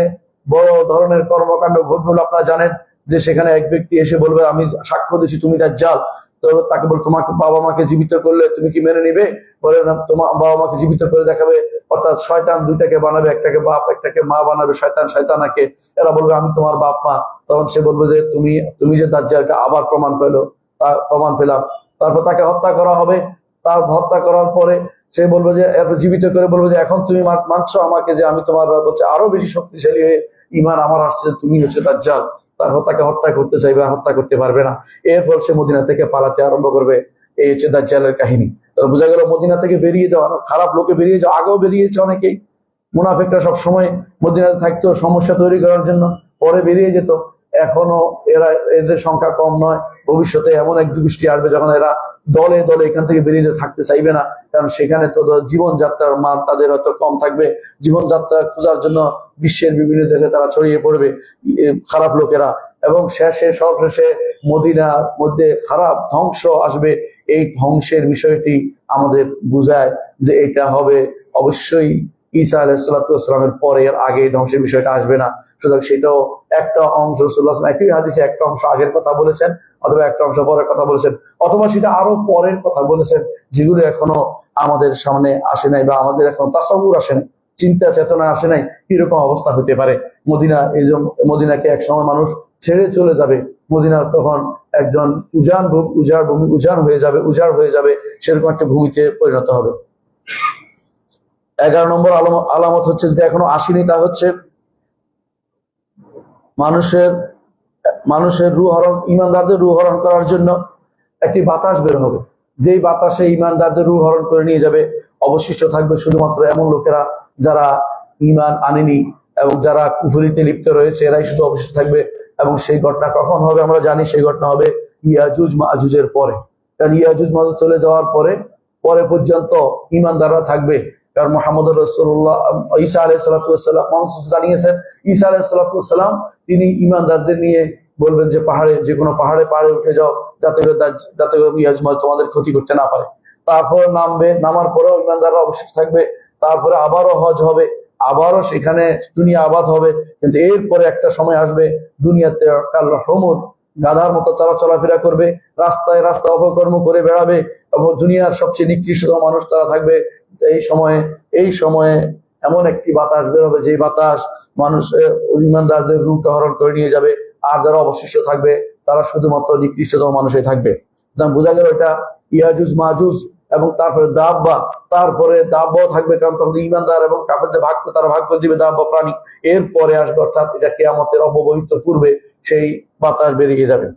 বড় ধরনের কর্মকাণ্ড ঘটবে বলে আপনারা জানেন। যে সেখানে এক ব্যক্তি এসে বলবে আমি সাক্ষ্য দিচ্ছি তুমি দাজ্জাল। তো তাকে বল তোমাকে বাবা মাকে জীবিত করলে তুমি কি মেনে নিবে? বলে না, তোমার বাবা মাকে জীবিত করে দেখাবে। অর্থাৎ শয়তান দুইটাকে বানাবে, একটাকে বাপ একটাকে মা বানাবে, শয়তান শয়তানাকে। এরা বলবে আমি তোমার বাপ মা। তখন সে বলবে যে তুমি যে দাজ্জালকে আবার প্রমাণ পেলাম। তারপর তাকে হত্যা করা হবে। তার হত্যা করার পরে সে বলবে যে জীবিত করে বলবে যে এখন তুমি মানছো আমাকে যে আমি তোমার হচ্ছে আরো বেশি শক্তিশালী হয়ে ইমান আমার আসছে, তুমি হচ্ছে দাজ্জাল। তারপর তাকে হত্যা করতে চাইবে, হত্যা করতে পারবে না। এরপর সে মদিনা থেকে পালাতে আরম্ভ করবে। এই হচ্ছে দাজ্জালের কাহিনী। তাহলে বোঝা গেল মদিনা থেকে বেরিয়ে যাওয়া, খারাপ লোকে বেরিয়ে যাওয়া। আগেও বেরিয়েছে অনেকেই। মুনাফিকরা সবসময় মদিনাতে থাকতো সমস্যা তৈরি করার জন্য, পরে বেরিয়ে যেত। এখনো এদের সংখ্যা কম নয়। ভবিষ্যতে এমন এক গোষ্ঠী আসবে যখন এরা দলে দলে এখান থেকে বেরিয়ে থাকতে চাইবে না, কারণ সেখানে তো জীবনযাত্রার মান তাদের হয়তো কম থাকবে। জীবনযাত্রা খোঁজার জন্য বিশ্বের বিভিন্ন দেশে তারা ছড়িয়ে পড়বে খারাপ লোকেরা, এবং সর্বশেষে মদিনার মধ্যে খারাপ ধ্বংস আসবে। এই ধ্বংসের বিষয়টি আমাদের বুঝায় যে এটা হবে অবশ্যই ঈসা আলাইহিস সালামের পরে, এর আগে ধ্বংসের বিষয়টা আসবে না। সুতরাং সেটাও একটা অংশ রাসূলুল্লাহ একই হাদিসে একটা অংশ আগের কথা বলেছেন, অথবা একটা অংশ পরের কথা বলেছেন, অথবা সেটা আরো পরের কথা বলেছেন, যেগুলো এখনো আমাদের সামনে আসে নাই বা আমাদের এখনো তাসাউর আসে নাই, চিন্তা চেতনা আসে নাই কিরকম অবস্থা হতে পারে। মদিনাকে এক সময় মানুষ ছেড়ে চলে যাবে। মদিনা তখন একজন উজাড় হয়ে যাবে, সেরকম একটা ভূমিতে পরিণত হবে। 11 নম্বর আলামত হচ্ছে, যেটা এখনো আসেনি, তা হচ্ছে মানুষের রূহ হরণ, ইমানদারদের রূহ হরণ করার জন্য একটি বাতাস বের হবে। যেই বাতাসে ইমানদারদের রূহ হরণ করে নিয়ে যাবে। অবশিষ্ট থাকবে শুধুমাত্র এমন লোকেরা যারা ঈমান আনেনি এবং যারা কুফরিতে লিপ্ত রয়েছে, এরাই শুধু অবশিষ্ট থাকবে। এবং সেই ঘটনা কখন হবে আমরা জানি, সেই ঘটনা হবে ইয়াজুজ মাজুজের পরে। কারণ ইয়াজুজ মাজুজ চলে যাওয়ার পরে পর্যন্ত ইমানদাররা থাকবে। কারণ মুহাম্মদ রাসূলুল্লাহ ঈসা আলাইহিস সালাম জানিয়েছেন, ঈসা আলাইহিস সালাম তিনি ইমানদারদের নিয়ে বলবেন যে যে কোনো পাহাড়ে উঠে যাও, যাতে করে ইয়াজুজ মাজুজ তোমাদের ক্ষতি করতে না পারে। তারপর নামার পরেও ইমানদাররা অবশিষ্ট থাকবে। তারপরে আবারও হজ হবে, আবারও সেখানে দুনিয়া আবাদ হবে। কিন্তু এরপরে একটা সময় আসবে দুনিয়াতে হুমুর গাধার মতো তারা চলাফেরা করবে, রাস্তায় অপকর্ম করে বেড়াবে এবং দুনিয়ার সবচেয়ে নিকৃষ্ট মানুষ তারা থাকবে। এই সময়ে এমন একটি বাতাস বেরোবে, যে বাতাস ইমানদারদের রূহকে হরণ করে নিয়ে যাবে। আর যারা অবশিষ্ট থাকবে তারা শুধুমাত্র নিকৃষ্টতম মানুষই থাকবে। বোঝা গেল এটা ইয়াজুজ মাজুজ। এবং তারপরে দাব্বাও থাকবে, কারণ তখন ইমানদার এবং কাফেরদের তারা ভাগ করে দিবে দাব্বা প্রাণী। এরপরে আসবে, অর্থাৎ এটা কিয়ামতের অব্যবহিত পূর্বে সেই বাতাস বেরিয়ে যাবে।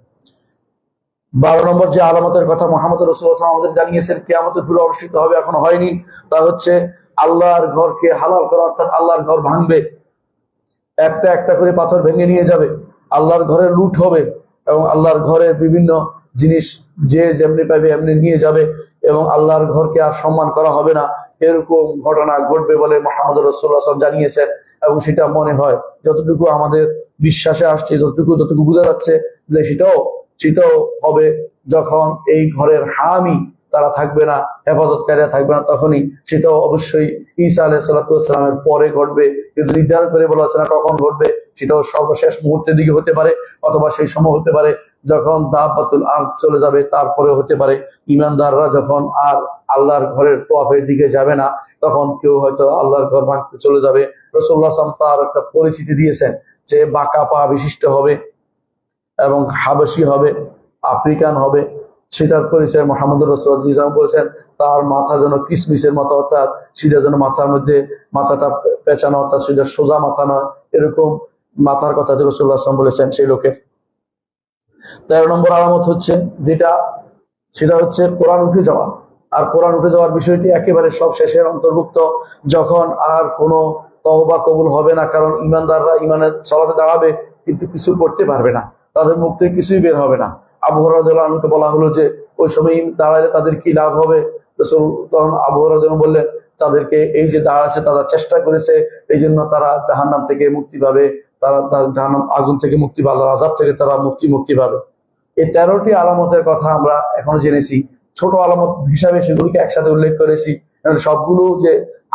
12 নম্বর যে আলামতের কথা মুহাম্মদ রাসূলুল্লাহ আমাদের জানিয়েছেন কিয়ামতের পূর্বে অনুষ্ঠিত হবে, এখনো হয়নি, তা হচ্ছে আল্লাহর ঘরকে হালাল করা। অর্থাৎ আল্লাহর ঘর ভাঙবে, একটা একটা করে পাথর ভেঙে নিয়ে যাবে। আল্লাহর ঘরে লুট হবে এবং আল্লাহর ঘরের বিভিন্ন জিনিস যে যেমনি পাবে এমনি নিয়ে যাবে এবং আল্লাহর ঘরকে আর সম্মান করা হবে না, এরকম ঘটনা ঘটবে বলে মুহাম্মদ রাসূলুল্লাহ সাল্লাল্লাহু আলাইহি ওয়াসাল্লাম জানিয়েছেন। এবং সেটা মনে হয় যতটুকু আমাদের বিশ্বাসে আসছে, যতটুকু বোঝা যাচ্ছে যে সেটাও হবে যখন এই ঘরের হামি তারা থাকবে না, হেফাজতকারীরা থাকবে না, তখনই সেটাও অবশ্যই ঈসা আলাইহিস সালাতু ওয়াস সালামের পরে ঘটবে। কিন্তু নির্ধারণ করে বলা হচ্ছে না কখন ঘটবে, সেটাও সর্বশেষ মুহূর্তের দিকে হতে পারে, অথবা সেই সময় হতে পারে যখন দাব্বাতুল আরদ চলে যাবে, তারপরে হতে পারে। ইমানদাররা যখন আর আল্লাহর ঘরের তোয়াফের দিকে যাবে না, তখন কেউ হয়তো আল্লাহর ঘর ভাঙতে চলে যাবে। রাসূলুল্লাহ সাল্লাল্লাহু আলাইহি ওয়াসাল্লাম তার একটা পরিচিতি দিয়েছেন যে বাঁকা পা বিশিষ্ট হবে এবং হাবশী হবে, আফ্রিকান হবে। সেটার পরিচয় মুহাম্মদ রাসূলুল্লাহ বলেছেন তার মাথা যেন কিসমিসের মতো, অর্থাৎ সেটা যেন মাথার মধ্যে মাথাটা পেঁচানো, অর্থাৎ সেটা সোজা মাথা নয়, এরকম মাথার কথা রাসূলুল্লাহ বলেছেন সেই লোকের। 13 নম্বর আলামত হচ্ছে সেটা হচ্ছে কোরআন উঠে যাওয়া। আর কোরআন উঠে যাওয়ার বিষয়টি একেবারে সব শেষের অন্তর্ভুক্ত, যখন আর কোনো তওবা কবুল হবে না। কারণ ইমানদাররা ইমানের সালাতে দাঁড়াবে কিন্তু কিছু করতে পারবে না, তাদের মুখ থেকে কিছুই বের হবে না। আবু হুরায়রা রাদিয়াল্লাহু আনহুকে বলা হলো যে ওই সময় দাঁড়ালে তাদের কি লাভ হবে? রাসূল তখন আবু হুরায়রা রাদিয়াল্লাহু আনহু বললেন তাদেরকে এই যে দাঁড়াচ্ছে তারা চেষ্টা করেছে, এই জন্য তারা জাহান্নাম থেকে মুক্তি পাবে, তারা জাহান্নাম আগুন থেকে মুক্তি পাবে, আল্লাহর আযাব থেকে তারা মুক্তি পাবে। এই 13টি আলামতের কথা আমরা এখনো জেনেছি। ছোট আলামত হিসাবে সেগুলিকে একসাথে উল্লেখ করেছি। সবগুলো যে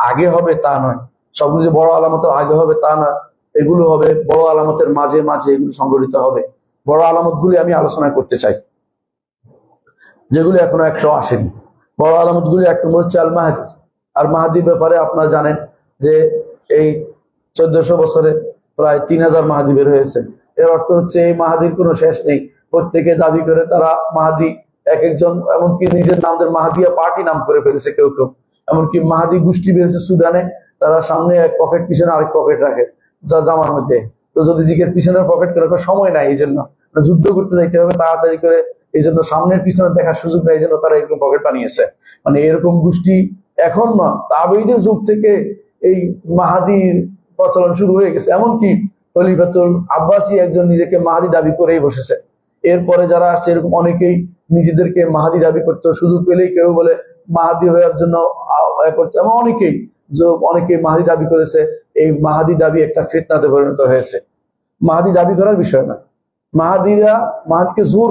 আগে হবে তা নয়, সবগুলো যে বড় আলামতের আগে হবে তা না, এগুলো হবে বড় আলামতের মাঝে মাঝে এগুলো সংগঠিত হবে। বড় আলামতগুলি আমি আলোচনা করতে চাই, যেগুলি এখনো একটাও আসেনি। বড় আলামতগুলি এক নম্বর হচ্ছে আল মাহদী। আর মাহদীর ব্যাপারে আপনারা জানেন যে এই 1400 বছরে প্রায় 3000 মাহদী বের হয়েছে। এর অর্থ হচ্ছে এই মাহদীর কোনো শেষ নেই। প্রত্যেকে দাবি করে তারা মাহদী, এক একজন এমনকি নিজের নামদের মাহদিয়া পার্টি নাম করে ফেলেছে কেউ কেউ। এমনকি মাহদী গোষ্ঠী বেরিয়েছে সুদানে, তারা সামনে এক পকেট পিছনে আরেক পকেট রাখে জামার মধ্যে। তো যদি জিকের পিছনের পকেট করে সময় নাই, এই জন্য যুদ্ধ করতে যাইতে হবে তাড়াতাড়ি করে, এই জন্য সামনের পিছনে দেখার সুযোগ নেই, এই জন্য তারা এরকম পকেট বানিয়েছে। মানে এরকম গোষ্ঠী এখন না, তাবেঈদের যুগ থেকে এই মাহাদির প্রচলন শুরু হয়ে গেছে। এমনকি খলিফাতুল আব্বাসী একজন নিজেকে মাহাদি দাবি করেই বসেছে। এরপরে যারা আসছে এরকম অনেকেই নিজেদেরকে মাহাদি দাবি করতে সুযোগ পেলেই কেউ বলে মাহাদি হওয়ার জন্য এমন অনেকেই মাহাদি দাবি করেছে। এই মাহাদি দাবি একটা ফিতনাতে পরিণত হয়েছে। মাহাদি দাবি করার বিষয় না, মাহাদিকে জোর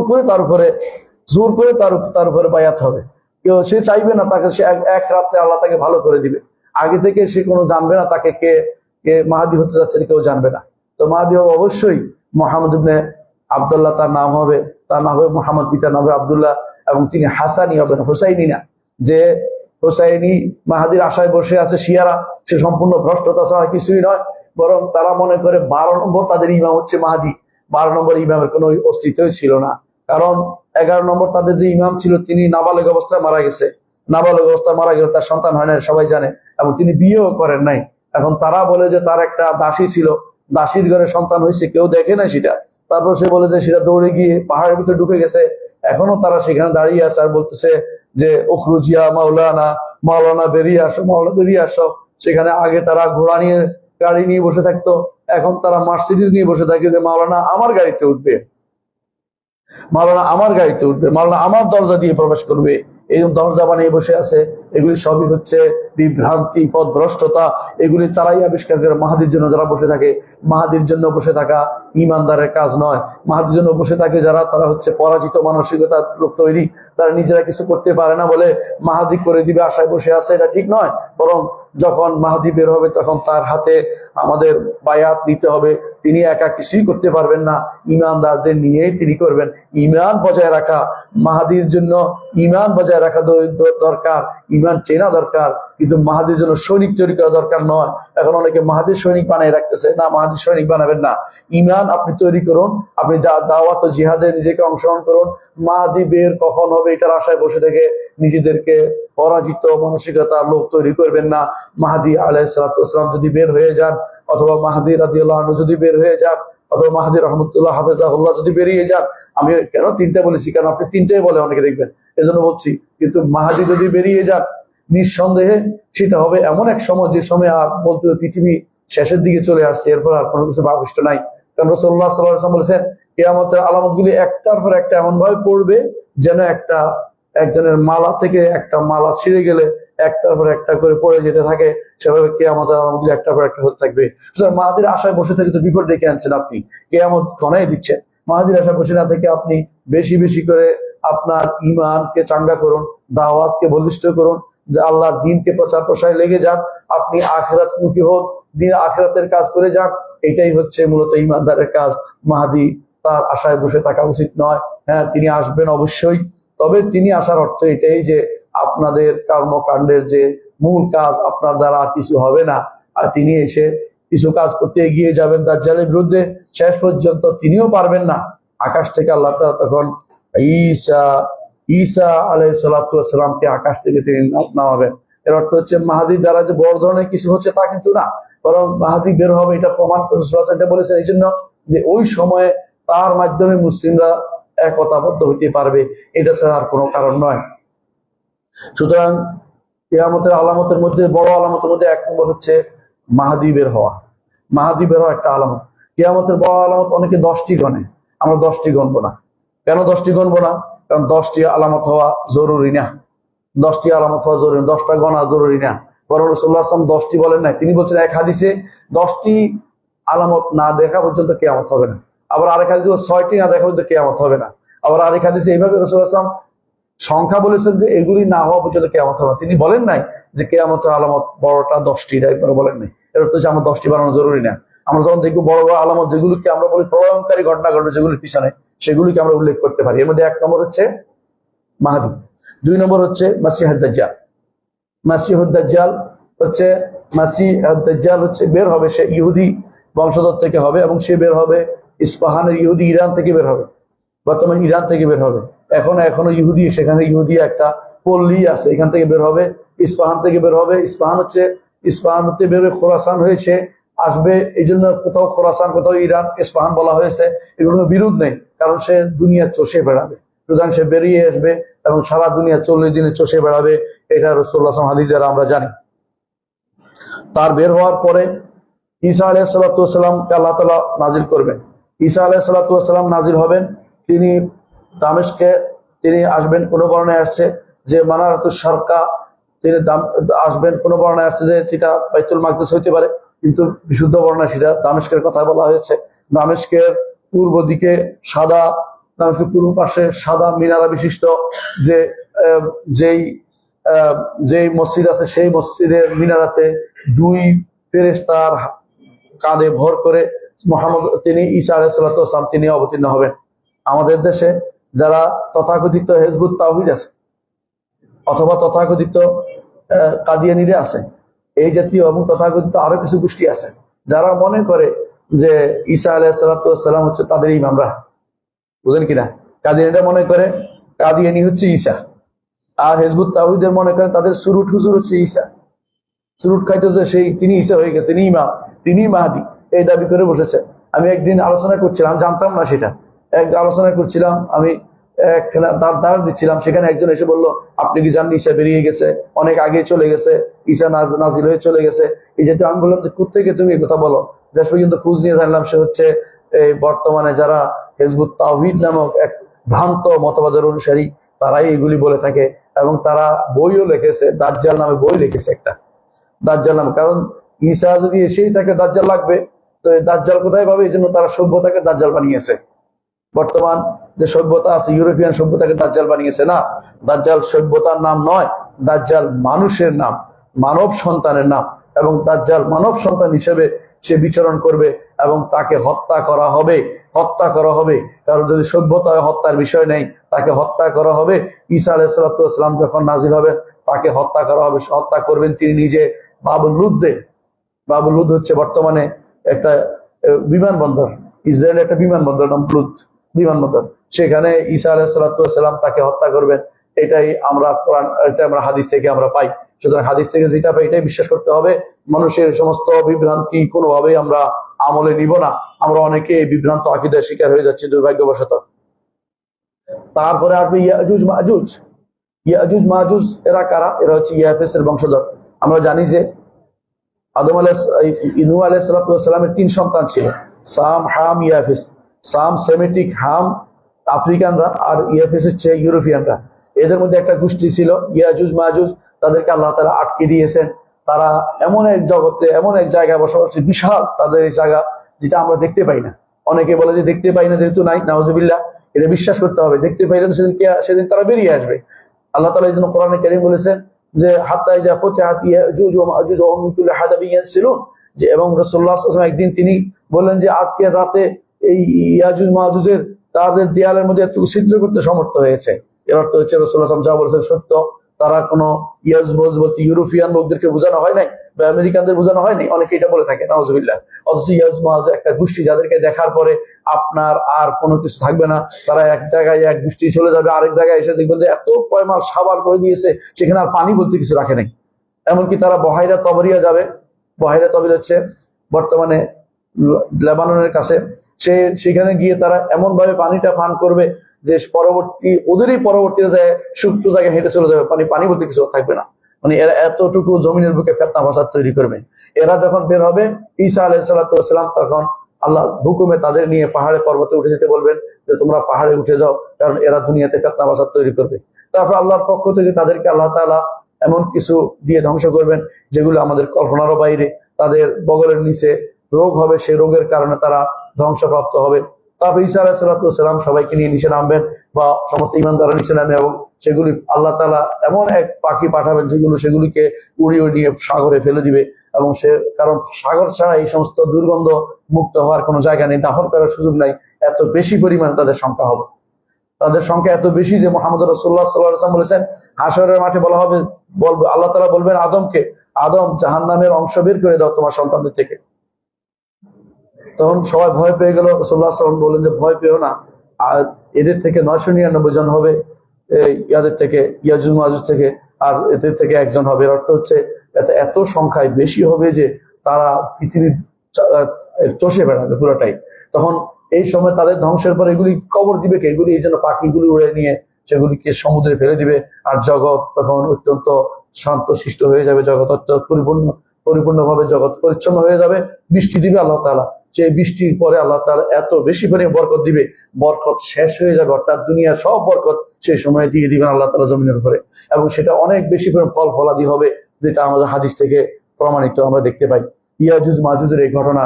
করে তার উপরে বায়াত হবে। কেউ সে চাইবে না তাকে, সে এক রাত্রে আল্লাহ তাকে ভালো করে দিবে। আগে থেকে সে কোনো জানবে না তাকে কে মাহাদি হতে যাচ্ছে, কেউ জানবে না। তো মাহাদি হবে অবশ্যই মুহাম্মদ ইবনে আব্দুল্লাহ তার নাম হবে, মুহাম্মদ, পিতার নাম হবে আব্দুল্লাহ, এবং তিনি হাসানি হবেন, হোসাইনি না। যে হোসাইনি মাহাদির আশায় বসে আছে শিয়ারা, সে সম্পূর্ণ ভ্রষ্টতা ছাড়া কিছুই নয়। বরং তারা মনে করে 12 নম্বর তাদের ইমাম হচ্ছে মাহাদি। 12 নম্বর ইমামের কোনো অস্তিত্বই ছিল না। কারণ 11 নম্বর তাদের যে ইমাম ছিল তিনি নাবালেগ অবস্থায় মারা গেছে। নাবালেগ অবস্থায় মারা গেলে তার সন্তান হয় না, সবাই জানে, এবং তিনি বিয়েও করেন নাই। এখন তারা বলে যে তার একটা দাসী ছিল, দাসীর ঘরে সন্তান হয়েছে, কেউ দেখে না সেটা। তারপর সে বলে যে সেটা দৌড়ে গিয়ে পাহাড়ের ভিতরে ঢুকে গেছে। এখনো তারা সেখানে দাঁড়িয়ে আছে আর বলতেছে যে উখরুজিয়া মাওলানা বেরিয়ে আসো। সেখানে আগে তারা ঘোড়া নিয়ে, গাড়ি নিয়ে বসে থাকতো, এখন তারা মার্সিডিজ নিয়ে বসে থাকে যে মাওলানা আমার গাড়িতে উঠবে, মাওলানা আমার দরজা দিয়ে প্রবেশ করবে। এই দরজা বানিয়ে বসে আছে। এগুলি সবই হচ্ছে বিভ্রান্তি, পথভ্রষ্টতা। এগুলি তারাই আবিষ্কার করে। মাহাদির জন্য যারা বসে থাকে, মাহাদির জন্য বসে থাকা ইমানদারের কাজ নয়। মাহাদির জন্য বসে থাকে যারা, তারা হচ্ছে পরাজিত মানসিকতার লোক তৈরি। তারা নিজেরা কিছু করতে পারে না বলে মাহাদি করে দিবে আশায় বসে আছে, এটা ঠিক নয়। বরং যখন মাহাদি বের হবে তখন তার হাতে আমাদের বায়াত নিতে হবে। তিনি একা কিছুই করতে পারবেন না, ইমানদারদের নিয়েই তিনি করবেন। ইমান বজায় রাখা, মাহাদির জন্য ইমান বজায় রাখা দরকার, ইমান চেনা দরকার। কিন্তু মাহাদির জন্য সৈনিক তৈরি করা দরকার নয়। এখন অনেকে মাহাদির সৈনিক বানাই রাখতেছে, না, মাহাদির সৈনিক বানাবেন না। ইমান আপনি তৈরি করুন, আপনি দাওয়াত ও জিহাদে নিজেকে অংশগ্রহণ করুন। মাহাদি বের কখন হবে এটার আশায় বসে থেকে নিজেদেরকে পরাজিত মানসিকতার লোক তৈরি করবেন না। মাহাদি আলাইহিস সালাতু ওয়াস সালাম যদি বের হয়ে যান, অথবা মাহাদি রাদিয়াল্লাহু আনহু যদি বের হয়ে যান, অথবা মাহাদি রহমতুল্লাহ হাফেজাহুল্লাহ যদি বেরিয়ে যান, আমি কেন 3টা বলেছি, কারণ আপনি 3টাই বলে অনেকে দেখবেন, এজন্য বলছি। কিন্তু মাহাদি যদি বেরিয়ে যান, নিঃসন্দেহে সেটা হবে এমন এক সময়, যে সময় আর বলতে পৃথিবী শেষের দিকে চলে আসছে, এরপর আর কোনো কিছু অবশিষ্ট নাই। কারণ রাসূলুল্লাহ সাল্লাল্লাহু আলাইহি ওয়াসাল্লাম বলেছেন কিয়ামতের আলামতগুলি একটার পর একটা এমন ভাবে পড়বে যেন একজনের মালা থেকে একটা মালা ছিঁড়ে গেলে একটার পর একটা করে পড়ে যেতে থাকে, সেভাবে কিয়ামতের আলামতগুলি একটার পর একটা হতে থাকবে। সুতরাং মাহাদির আশায় বসে থেকে তো বিপদ ডেকে আনছেন আপনি, কিয়ামত ঘনাই দিচ্ছেন। মাহাদির আশায় বসে না থেকে আপনি বেশি বেশি করে আপনার ইমানকে চাঙ্গা করুন, দাওয়াতকে বলিষ্ঠ করুন, যে আল্লাহর দ্বীনকে প্রচার প্রসারে লেগে যান, আপনি আখিরাতমুখী হোক, দিন আখিরাতের কাজ করে যান। এটাই হচ্ছে মূলত ইমানদারের কাজ। মাহাদি তার আশায় বসে থাকা উচিত নয়। হ্যাঁ, তিনি আসবেন অবশ্যই, তবে তিনি আসার অর্থ এটাই যে আপনাদের কর্মকাণ্ডের যে মূল কাজ আপনার দ্বারা আর কিছু হবে না, আর তিনি এসে কিছু কাজ করতে এগিয়ে যাবেন দাজ্জালের বিরুদ্ধে, শেষ পর্যন্ত তিনিও পারবেন না। আকাশ থেকে আল্লাহ তাআলা তখন ঈসা আলাইহিস সালাতু ওয়াস সালামকে আকাশ থেকে তিনি নামাবেন। এর অর্থ হচ্ছে মাহাদির দ্বারা যে বড় ধরনের কিছু হচ্ছে তা কিন্তু না, বরং মাহাদি বের হবে এটা প্রমাণ করে রাসূলুল্লাহ সাল্লাল্লাহু আলাইহি ওয়াসাল্লাম বলেছেন এই জন্য যে ওই সময়ে তার মাধ্যমে মুসলিমরা একতাবদ্ধ হইতে পারবে, এটা ছাড়া আর কোনো কারণ নয়। সুতরাং কিয়ামতের আলামতের মধ্যে বড় আলামতের মধ্যে এক নম্বর হচ্ছে মাহাদি বের হওয়া। মাহাদি বের হওয়া একটা আলামত। কিয়ামতের বড় আলামত অনেকে 10টি গণে, আমরা 10টি গণবো না। কেন 10টি গণবো না? কারণ 10টি আলামত হওয়া জরুরি না। 10টি আলামত হওয়া জরুরি, 10টা গণা জরুরি না। বরং রাসূলুল্লাহ সাল্লাল্লাহু আলাইহি ওয়াসাল্লাম 10টি বলেন নাই, তিনি বলছেন এক হাদিসে 10টি আলামত না দেখা পর্যন্ত কিয়ামত হবে না। আবার আরেক হাদিসে 6টি না দেখা পর্যন্ত কিয়ামত হবে না। আবার আরেক হাদিসে এইভাবে রাসূলুল্লাহ সাল্লাল্লাহু আলাইহি ওয়াসাল্লাম সংখ্যা বলেছেন যে এগুলি না হওয়া পর্যন্ত কিয়ামত হবে না। তিনি বলেন নাই যে কিয়ামতের আলামত বড়টা 10টি, একবার বলেন নাই। এর অর্থ হচ্ছে আমরা 10টি বানানো জরুরি না। আমরা যখন দেখবো বড় বড় আলামত যেগুলোকে আমরা বলি প্রলয়ঙ্কারী ঘটনা ঘটবে যেগুলির পিছনে, সেগুলিকে আমরা উল্লেখ করতে পারি। এর মধ্যে এক নম্বর হচ্ছে মাহদী, 2 নম্বর হচ্ছে মাসিহুদ দাজ্জাল। মাসিহুদ দাজ্জাল হচ্ছে বের হবে, সে ইহুদি বংশধর থেকে হবে এবং সে বের হবে ইস্পাহানের ইহুদি, ইরান থেকে বের হবে, বর্তমান ইরান থেকে বের হবে। এখনো ইহুদি, সেখানে ইহুদি একটা পল্লী আছে, এখান থেকে বের হবে, ইস্পাহান থেকে বের হবে। ইস্পাহান হতে বের হয়ে খোরাসান হয়েছে আসবে, এই জন্য কোথাও খোরাসান কোথাও ইরান ইস্পাহান বলা হয়েছে। এগুলো বিরোধ নেই, কারণ সে দুনিয়া চষে বেড়াবে। সুতরাং সে বেরিয়ে আসবে এবং সারা দুনিয়া 40 দিনে চষে বেড়াবে। এটা রাসূলুল্লাহ সাল্লাল্লাহু আলাইহি ওয়াসাল্লাম হাদিস দ্বারা আমরা জানি। তার বের হওয়ার পরে ঈসা আলাইহিস সালাতু ওয়াস সালামকে আল্লাহ তাআলা নাজিল করবেন। ঈসা আলাইহিস সালাতু ওয়াস সালাম নাজিল হবেন, তিনি দামেস্কে তিনি আসবেন। কোনো বর্ণায় আসছে যে মানারাতুশ শারকা, তিনি আসবেন। কোনো বর্ণায় আসছে যে সেটা বাইতুল মাকদিস হইতে পারে, কিন্তু বিশুদ্ধ বর্ণায় সেটা দামেস্কের কথা বলা হয়েছে। দামেস্কের পূর্ব দিকে সাদা, দামেস্কের পূর্ব পাশে সাদা মিনারা বিশিষ্ট যেই মসজিদ আছে, সেই মসজিদের মিনারাতে 2 ফেরেশতার কাঁধে ভর করে তিনি ঈসা আলাইহিস সালাতু ওয়াস সালাম তিনি অবতীর্ণ হবেন। আমাদের দেশে যারা তথাকথিত হিজবুত তাওহীদ আছে অথবা তথাকথিত কাদিয়ানীরা আছে, এই জাতীয় এবং তথাকথিত আরো কিছু গোষ্ঠী আছে যারা মনে করে যে ঈসা আলাইহিস সালাতু ওয়াস সালাম হচ্ছে তাদের ইমামরা, বুঝেন কিনা? কাদিয়ানীরা মনে করে কাদিয়ানী হচ্ছে ঈসা, আর হিজবুত তাওহীদের মনে করে তাদের সুরুট হুজুর হচ্ছে ঈসা। সুরুট খাইতেছে সেই, তিনি ঈসা হয়ে গেছে, তিনি ইমাম, তিনি মাহদী, এই দাবি করে বসেছে। আমি একদিন আলোচনা করছিলাম, জানতাম না সেটা, আলোচনা করছিলাম, আমি তার দাস দিচ্ছিলাম, সেখানে একজন এসে বললো আপনি কি জানেন ঈসা বেরিয়ে গেছে, অনেক আগে চলে গেছে, ঈসা নাজিল হয়ে চলে গেছে। এই যেহেতু আমি বললাম যে কোত্থেকে তুমি এই কথা বলো? শেষ পর্যন্ত খোঁজ নিয়ে জানলাম সে হচ্ছে এই বর্তমানে যারা হিজবুত তাওহীদ নামক এক ভ্রান্ত মতবাদের অনুসারী, তারাই এগুলি বলে থাকে এবং তারা বইও লিখেছে, দাজ্জাল নামে বই লিখেছে একটা, দাজ্জাল নামে। কারণ ঈসা যদি এসেই থাকে দাজ্জাল লাগবে, তো দাজ্জাল কোথায় পাবে? এই জন্য তারা সভ্যতাকে দাজ্জাল বানিয়েছে। বর্তমান যে সভ্যতা আছে, ইউরোপিয়ান সভ্যতাকে দাজ্জাল বানিয়েছে না। দাজ্জাল সভ্যতার নাম নয়, দাজ্জাল মানুষের নাম, মানব সন্তানের নাম। এবং দাজ্জাল মানব সন্তান হিসেবে সে বিচরণ করবে এবং তাকে হত্যা করা হবে। কারণ যদি সভ্যতা হত্যার বিষয় নেই, তাকে হত্যা করা হবে। ঈসা আলাইহিস সালাতু ওয়াস সালাম যখন নাজিল হবেন তাকে হত্যা করা হবে, হত্যা করবেন তিনি নিজে বাবুল লুদ্দে। বাবুল লুদ হচ্ছে বর্তমানে একটা বিমানবন্দর, ইসরায়েলের একটা বিমানবন্দর, নাম লুদ বিমানবন্দর। সেখানে ঈসা আলাইহিস সালাতু ওয়াস সালাম তাকে হত্যা করবেন। এটাই আমরা কোরআন, এটা আমরা হাদিস থেকে আমরা পাই। সুতরাং হাদিস থেকে যেটা পাই এটাই বিশ্বাস করতে হবে। মানুষের সমস্ত বিভ্রান্তি কোনোভাবেই আমরা আমলে নিব না। আমরা অনেকে বিভ্রান্ত আকীদার শিকার হয়ে যাচ্ছি দুর্ভাগ্যবশত। তারপরে আসবে ইয়াজুজ মাজুজ। ইয়াজুজ মাজুজ এরা কারা? এরা হচ্ছে ইয়াফেসের বংশধর। আমরা জানি যে নূহ আলাইহিস সালাতু ওয়াস সালামের 3 সন্তান ছিল, সাম, হাম, ইয়াফেস। সাম সেমেটিক হাম আফ্রিকানরা, আর ইয়াফিস হচ্ছে ইউরোপিয়ানরা। এদের মধ্যে একটা গোষ্ঠী ছিল ইয়াজুজ মাজুজ, তাদেরকে আল্লাহ তাআলা আটকে দিয়েছেন। তারা এমন এক জগতে, এমন এক জায়গায় বসবাস, বিশাল তাদের এই জায়গা, যেটা আমরা দেখতে পাই না। অনেকে বলে যে দেখতে পাই না, যেহেতু নাই, নাউজুবিল্লাহ, এটা বিশ্বাস করতে হবে। দেখতে পাইলে তো সেদিন তারা বেরিয়ে আসবে। আল্লাহ তাআলা এই জন্য কোরআনে কারীম বলেছেন যে হাত্তা ইযা ফুতিহাত ইয়াজুজ ওয়া মাজুজ ওয়া হুম মিন কুল্লি হাদাবিন ইয়ানসিলুন, যে এবং রাসূলুল্লাহ সাল্লাল্লাহু আলাইহি ওয়াসাল্লাম একদিন তিনি বললেন যে আজকে রাতে এই ইয়াজুজ মাজুজের তাদের দেয়ালের মধ্যে এত ছিদ্র করতে সমর্থ হয়েছে। এর অর্থ হচ্ছে রাসূলুল্লাহ সাল্লাল্লাহু আলাইহি ওয়াসাল্লাম যা বলেছেন সত্য। তারা কোনো ইয়াজুজ বলতে ইউরোপিয়ান লোকদেরকে বোঝানো হয় নাই বা আমেরিকানদের বোঝানো হয়নি, অনেকে এটা বলে থাকে, নাউজুবিল্লাহ। অথচ ইয়াজুজ মাজুজ একটা গোষ্ঠী, যাদেরকে দেখার পরে আপনার আর কোনো কিছু থাকবে না। তারা এক জায়গায় এক গোষ্ঠী চলে যাবে, আরেক জায়গায় এসে দেখবেন যে এত পয়মাল সাবার করে দিয়েছে, সেখানে আর পানি বলতে কিছু রাখে নাই। এমনকি তারা বহাইরা তবরিয়া যাবে। বহাইরা তবরিয়া হচ্ছে বর্তমানে লেবাননের কাছে। সেখানে গিয়ে তারা এমন ভাবে পানিটা পান করবে যে ওদেরই পরবর্তী যায় সুপ্ত জায়গায় হেঁটে চলে যাবে, পানি বলতে কিছু থাকবে না। মানে এরা এতটুকু জমিনের বুকে ফেতনা ফাসাদ তৈরি করবে। এরা যখন বের হবে, ঈসা আলাইহিস সালাম তখন আল্লাহ হুকুমে তাদের নিয়ে পাহাড়ে পর্বতে উঠে যেতে বলবেন, যে তোমরা পাহাড়ে উঠে যাও, কারণ এরা দুনিয়াতে ফেতনা ফাসাদ তৈরি করবে। তারপর আল্লাহর পক্ষ থেকে তাদেরকে আল্লাহ তাআলা এমন কিছু দিয়ে ধ্বংস করবেন যেগুলো আমাদের কল্পনারও বাইরে। তাদের বগলের নিচে রোগ হবে, সেই রোগের কারণে তারা ধ্বংসপ্রাপ্ত হবে। তারপর ঈসা আলাইহিস সালাম সবাইকে নিয়ে নিচে নামবেন, বা সমস্ত ঈমানদাররা নিচে নামবে, এবং সেগুলি আল্লাহ তাআলা এমন এক পাখি পাঠাবেন সেগুলিকে উড়িয়ে নিয়ে সাগরে ফেলে দিবে। এবং কারণ সাগর ছাড়া এই সমস্ত দুর্গন্ধ মুক্ত হওয়ার কোনো জায়গা নেই, দাফন করার সুযোগ নাই। এত বেশি পরিমাণে তাদের সংখ্যা হবে। তাদের সংখ্যা এত বেশি যে মুহাম্মদ রাসূলুল্লাহ সাল্লাল্লাহু আলাইহি ওয়াসাল্লাম বলেছেন, হাশরের মাঠে বলা হবে, আল্লাহ তাআলা বলবেন আদমকে, আদম জাহান্নামের অংশ বের করে দাও তোমার সন্তানদের থেকে। তখন সবাই ভয় পেয়ে গেল। রাসূলুল্লাহ সাল্লাল্লাহু আলাইহি ওয়াসাল্লাম বললেন যে ভয় পেও না, এদের থেকে 999 জন হবে ইয়াদের থেকে, ইয়াজুজ মাজুজ থেকে, আর এদের থেকে একজন হবে। এর অর্থ হচ্ছে এত সংখ্যায় বেশি হবে যে তারা পৃথিবী চষে বেড়াবে পুরোটাই। তখন এই সময় তাদের ধ্বংসের পর এগুলি কবর দিবে কে? এগুলি এই জন্য পাখিগুলি উড়ে নিয়ে সেগুলিকে সমুদ্রে ফেলে দিবে। আর জগৎ তখন অত্যন্ত শান্ত শিষ্ট হয়ে যাবে, জগৎ পরিপূর্ণভাবে জগৎ পরিচ্ছন্ন হয়ে যাবে। বৃষ্টি দিবে আল্লাহ তাআলা, যে বৃষ্টির পরে আল্লাহ তাআলা এত বেশি পরিমাণে বরকত দিবে, বরকত শেষ হয়ে যাবে, অর্থাৎ দুনিয়ার সব বরকত সেই সময় দিয়ে দিবেন আল্লাহ তাআলা জমিনের উপরে। এবং সেটা অনেক বেশি পরিমাণ ফল ফলাদি হবে, যেটা আমাদের হাদিস থেকে প্রমাণিত আমরা দেখতে পাই। ইয়াজুজ মাজুজের এই ঘটনা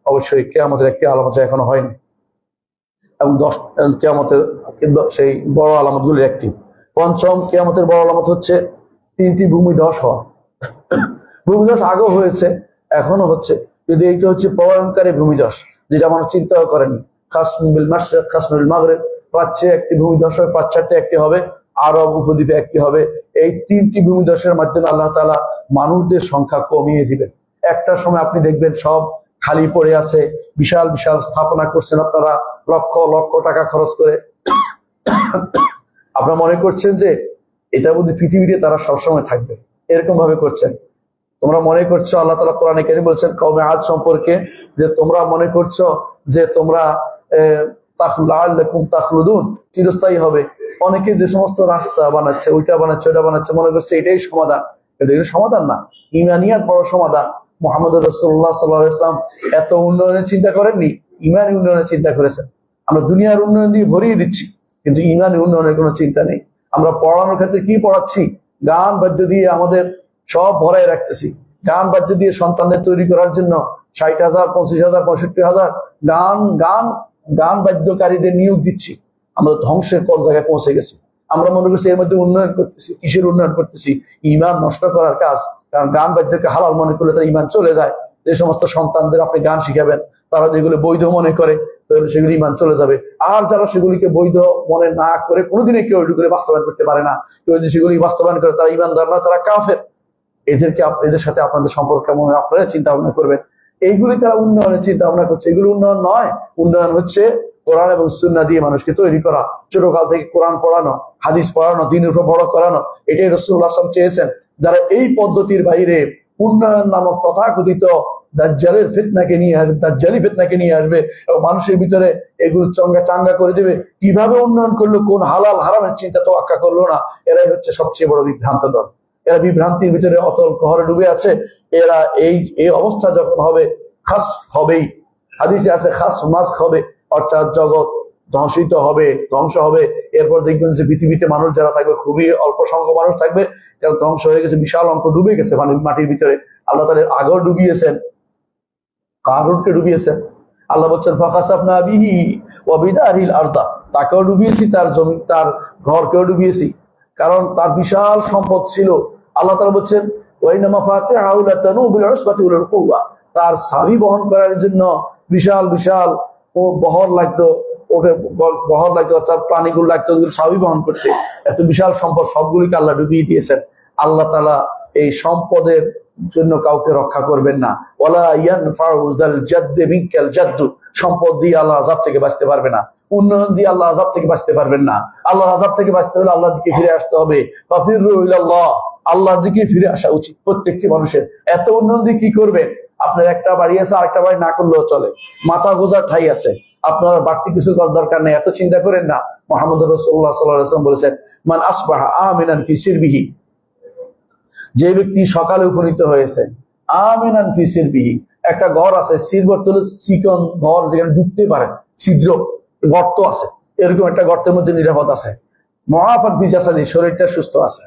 অবশ্যই কিয়ামতের একটি আলামত এখনো হয়নি, এবং 10 কিয়ামতের সেই বড় আলামত গুলির একটি। পঞ্চম কিয়ামতের বড় আলামত হচ্ছে 3টি ভূমিধস হওয়া। ভূমিধস আগেও হয়েছে, এখনো হচ্ছে, কিন্তু এইটা হচ্ছে প্রলয়ঙ্কারী ভূমিধস, যেটা মানুষ চিন্তাও করেনি। খাসমুল মাশরিক, খাসমুল মাগরিব, প্রাচ্যে একটি ভূমিধস হবে, পাশ্চাত্যে একটি হবে, আরব উপদ্বীপে একটি হবে। এই 3টি ভূমিধসের মাধ্যমে আল্লাহ তাআলা মানুষদের সংখ্যা কমিয়ে দিবেন। একটা সময় আপনি দেখবেন সব খালি পড়ে আছে, বিশাল বিশাল স্থাপনা করছেন আপনারা লক্ষ লক্ষ টাকা খরচ করে। আপনারা মনে করছেন যে এটা বোধহয় পৃথিবীতে তারা সবসময় থাকবে, এরকম ভাবে করছেন। তোমরা মনে করছো, আল্লাহ তাআলা কোরআনে কারীমে বলছেন কওমে আদ সম্পর্কে, যে তোমরা মনে করছো যে তোমরা তাখলুদুন, চিরস্থায়ী হবে। অনেকে যে সমস্ত রাস্তা বানাচ্ছে, ওইটা বানাচ্ছে, ওইটা বানাচ্ছে, মনে করছে এটাই সমাধান, কিন্তু এটা সমাধান না। ইমানিয়াত বড় সমাধান। মুহাম্মদ রাসূলুল্লাহ সাল্লাল্লাহু আলাইহি ওয়াসাল্লাম এত উন্নয়নের চিন্তা করেননি, ইমানি উন্নয়নের চিন্তা করেছেন। আমরা দুনিয়ার উন্নয়ন দিয়ে ভরিয়ে দিচ্ছি, কিন্তু ইমানি উন্নয়নের কোনো চিন্তা নেই। আমরা পড়ানোর ক্ষেত্রে কি পড়াচ্ছি? গান বাদ্য দিয়ে আমাদের সব ভরাই রাখতেছি। গান বাদ্য দিয়ে সন্তানদের তৈরি করার জন্য 60,000, 25,000, 65,000 গান বাদ্যকারীদের নিয়োগ দিচ্ছি। আমরা ধ্বংসের পর জায়গায় পৌঁছে গেছি। আমরা মনে করছি এর মধ্যে উন্নয়ন করতেছি। কিসের উন্নয়ন করতেছি? ইমান নষ্ট করার কাজ। কারণ গান বাদ্যকে হালাল মনে করলে তার ইমান চলে যায়। যে সমস্ত সন্তানদের আপনি গান শিখাবেন, তারা যেগুলো বৈধ মনে করে, তাহলে সেগুলি ইমান চলে যাবে। আর যারা সেগুলিকে বৈধ মনে না করে, কোনোদিনই কেউ এগুলি বাস্তবায়ন করতে পারে না, কেউ যদি সেগুলি বাস্তবায়ন করে, তারা ইমানদার না, তারা কাফের। এদের সাথে আপনাদের সম্পর্ক কেমন, আপনারা চিন্তা ভাবনা করবেন। এইগুলি তারা উন্নয়নের চিন্তা ভাবনা করছে, এগুলো উন্নয়ন নয়। উন্নয়ন হচ্ছে কোরআন এবং সুন্নাহ দিয়ে মানুষকে তৈরি করা, ছোটকাল থেকে কোরআন পড়ানো, হাদিস পড়ানো, দ্বীনের উপর বড় করানো। এটাই রাসূলুল্লাহ সাল্লাল্লাহু আলাইহি ওয়াসাল্লাম চেয়েছেন। যারা এই পদ্ধতির বাইরে উন্নয়ন নামক তথাকথিত দাজ্জালের ফিতনাকে নিয়ে আসবে, দাজ্জালি ফিতনাকে নিয়ে আসবে এবং মানুষের ভিতরে এগুলো চাঙ্গা করে দেবে, কিভাবে উন্নয়ন করলো, কোন হালাল হারামের চিন্তা তোয়াক্কা করলো না, এরাই হচ্ছে সবচেয়ে বড় বিভ্রান্ত দল। এরা বিভ্রান্তির ভিতরে অতল গহরে ডুবে আছে। এরা এই অবস্থা যখন হবে, খাস হবেই। হাদিসে আছে খাস মাস হবে, অর্থাৎ জগৎ ধ্বংস হবে। এরপর দেখবেন যে পৃথিবীতে মানুষ যারা থাকবে খুবই অল্প সংখ্যক মানুষ থাকবে, যারা ধ্বংস হয়ে গেছে, বিশাল অঙ্ক ডুবে গেছে মাটির ভিতরে। আল্লাহ তাআলা আগেও ডুবিয়েছেন, কারুনকে ডুবিয়েছেন। আল্লাহ বলছেন ফাখাসাফনা বিহি ওয়া বিদারিল আরদা, তাকেও ডুবিয়েছি, তার জমি তার ঘরকেও ডুবিয়েছি, কারণ তার বিশাল সম্পদ ছিল। আল্লাহ তাআলা বলছেন ওয়াইনা মাফাতিহু লাতানু বিল উসবাতি উল কুওয়া, তার চাবি বহন করার জন্য বিশাল বিশাল ও বহর লাগতো, অর্থাৎ প্রাণীগুলো লাগতো চাবি বহন করতে। এত বিশাল সম্পদ সবগুলিকে আল্লাহ ডুবিয়ে দিয়েছেন। আল্লাহ তাআলা এই সম্পদের জন্য কাউকে রক্ষা করবেন না। ওয়ালা ইয়ানফাউ যাল জাদ্দি মিনকাল জাদ্দু, সম্পদ দিয়ে আল্লাহ আযাব থেকে বাঁচতে পারবে না, উন্নয়ন দিয়ে আল্লাহ আযাব থেকে বাঁচতে পারবেন না। আল্লাহর আযাব থেকে বাঁচতে হলে আল্লাহর দিকে ফিরে আসতে হবে। ফাফিরু ইলাল্লাহ, আল্লাহর দিকে ফিরে আসা উচিত প্রত্যেকটি মানুষের। এত উন্নয়ন দিয়ে কি করবে? আপনার একটা বাড়ি আছে, আরেকটা বাড়ি না করলেও চলে, মাথা গোজার ঠাই আছে, আপনার বাড়তি কিছু করার দরকার নেই, এত চিন্তা করেন না। মুহাম্মদ রাসূলুল্লাহ সাল্লাল্লাহু আলাইহি ওয়াসাল্লাম বলেছেন মান আসবাহা আমিনান ফি সিরবিহি, যে ব্যক্তি সকালে উপনীত হয়েছে, আমিনান ফি সিরবিহি, একটা ঘর আছে, সিরবত হলো চিকন ঘর যেখানে ঢুকতে পারে, ছিদ্র গর্ত আছে, এরকম একটা গর্তের মধ্যে নিরাপদ আছে। মুআফান ফি জাসাদি, শরীরটা সুস্থ আছে।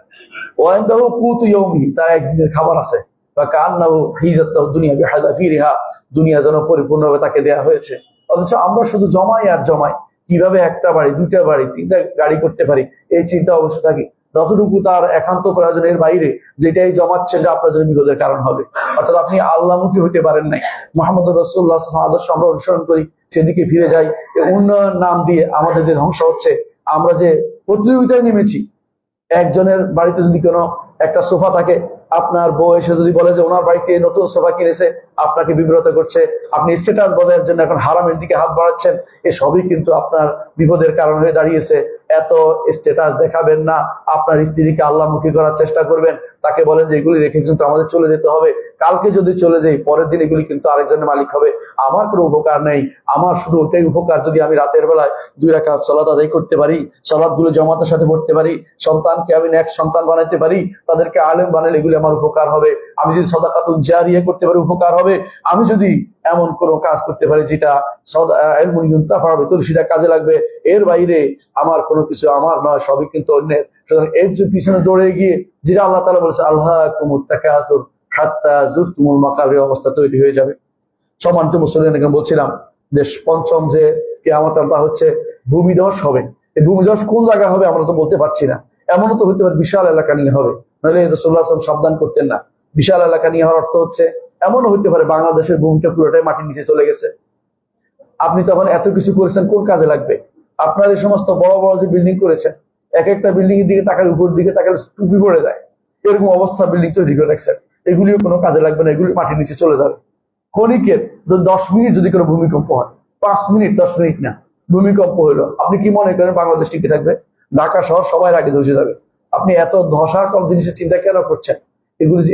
ওয়াইনদাহু কুতু ইয়াউমিহি, তার একদিনের খাবার আছে। বা কান্নাহু হিজাতাহু দুনিয়া বিহাদাফিরিহা, দুনিয়া যেন পরিপূর্ণভাবে তাকে দেয়া হয়েছে। অথচ আমরা শুধু জমাই আর জমাই, কিভাবে একটা বাড়ি, দুইটা বাড়ি, তিনটা গাড়ি করতে পারি, এই চিন্তা অবশ্য থাকি। যতটুকু তার একান্ত প্রয়োজনের বাইরে যেটাই জমাচ্ছে, সেটা আপনার জন্য বিপদের কারণ হবে। অর্থাৎ আপনি আল্লাহমুখী হতে পারেন নাই। মুহাম্মদ রাসূলুল্লাহ সাল্লাল্লাহু আলাইহি ওয়াসাল্লাম আদর্শ আমরা অনুসরণ করি, সেদিকে ফিরে যাই। উন্নয়ন নাম দিয়ে আমাদের যে ধ্বংস হচ্ছে, আমরা যে প্রতিযোগিতায় নেমেছি। একজনের বাড়িতে যদি কোনো একটা সোফা থাকে, আপনার বউ এসে যদি বলে যে ওনার বাড়িতে নতুন সোফা কিনেছে, আপনাকে বিব্রত করছে, আপনি স্ট্যাটাস বজায়ের জন্য এখন হারামের দিকে হাত বাড়াচ্ছেন, এসবই কিন্তু আপনার বিপদের কারণ হয়ে দাঁড়িয়েছে। এত স্ট্যাটাস দেখাবেন না, আপনার স্ত্রীকে আল্লাহমুখী করার চেষ্টা করবেন। তাকে বলেন যে এগুলি রেখে কিন্তু আমাদের চলে যেতে হবে, কালকে যদি চলে যাই পরের দিন এগুলি কিন্তু আরেকজনের মালিক হবে, আমার কোনো উপকার নেই। আমার শুধু ওটাই উপকার যদি আমি রাতের বেলায় 2 রাকাত সালাত আদায় করতে পারি, সালাতগুলো জামাতের সাথে পড়তে পারি, সন্তানকে আমি নেক সন্তান বানাইতে পারি, তাদেরকে আলেম বানালে এগুলি আমার উপকার হবে। আমি যদি সাদাকাতুন জারিয়া করতে পারি, উপকার হবে। আমি যদি এমন কোনো কাজ করতে পারি যেটা ইলমুন ইউনতাফা হবে, তো সেটা কাজে লাগবে। এর বাইরে আমার কোনো কিছু আমার নয়, সবই কিন্তু অন্যের। সুতরাং এর যে পিছনে দৌড়ে গিয়ে, যেটা আল্লাহ তাআলা বলেছে আলহাকুমুত তাকাসুর হাত্তা যুরতুমুল মাকাবির, অবস্থা তৈরি হয়ে যাবে। সম্মানিত মুসলিম, বলছিলাম যে পঞ্চম যে কিয়ামতটা হচ্ছে ভূমিধস হবে। এই ভূমিধস কোন জায়গা হবে আমরা তো বলতে পারছি না। এমনও তো হতে পারে বিশাল এলাকা নিয়ে হবে, নাহলে রাসূলুল্লাহ সাল্লাল্লাহু আলাইহি ওয়াসাল্লাম সাবধান করতেন না। বিশাল এলাকা নিয়ে হওয়ার অর্থ হচ্ছে এমনও হতে পারে বাংলাদেশের ভূমিটা পুরোটাই মাটির নিচে চলে গেছে। আপনি তখন এত কিছু করেছেন, কোন কাজে লাগবে? আপনার এই সমস্ত বড় বড় যে বিল্ডিং করেছেন, এক একটা বিল্ডিং এর দিকে তাকালে, উপর দিকে তাকালে টুপি পড়ে যায়, এরকম অবস্থা বিল্ডিং তৈরি করে রাখছেন। এগুলিও কোনো কাজে লাগবে না, এগুলি মাটির নিচে চলে যাবে। ক্ষণিকের 10 মিনিট যদি কোনো ভূমিকম্প হয়, 5 মিনিট 10 মিনিট না, ভূমিকম্প হলো, আপনি কি মনে করেন বাংলাদেশ টিকে থাকবে? ঢাকা শহর সবার আগে ধসে যাবে। আপনি এত ধসাকর জিনিসের চিন্তা কেন করছেন?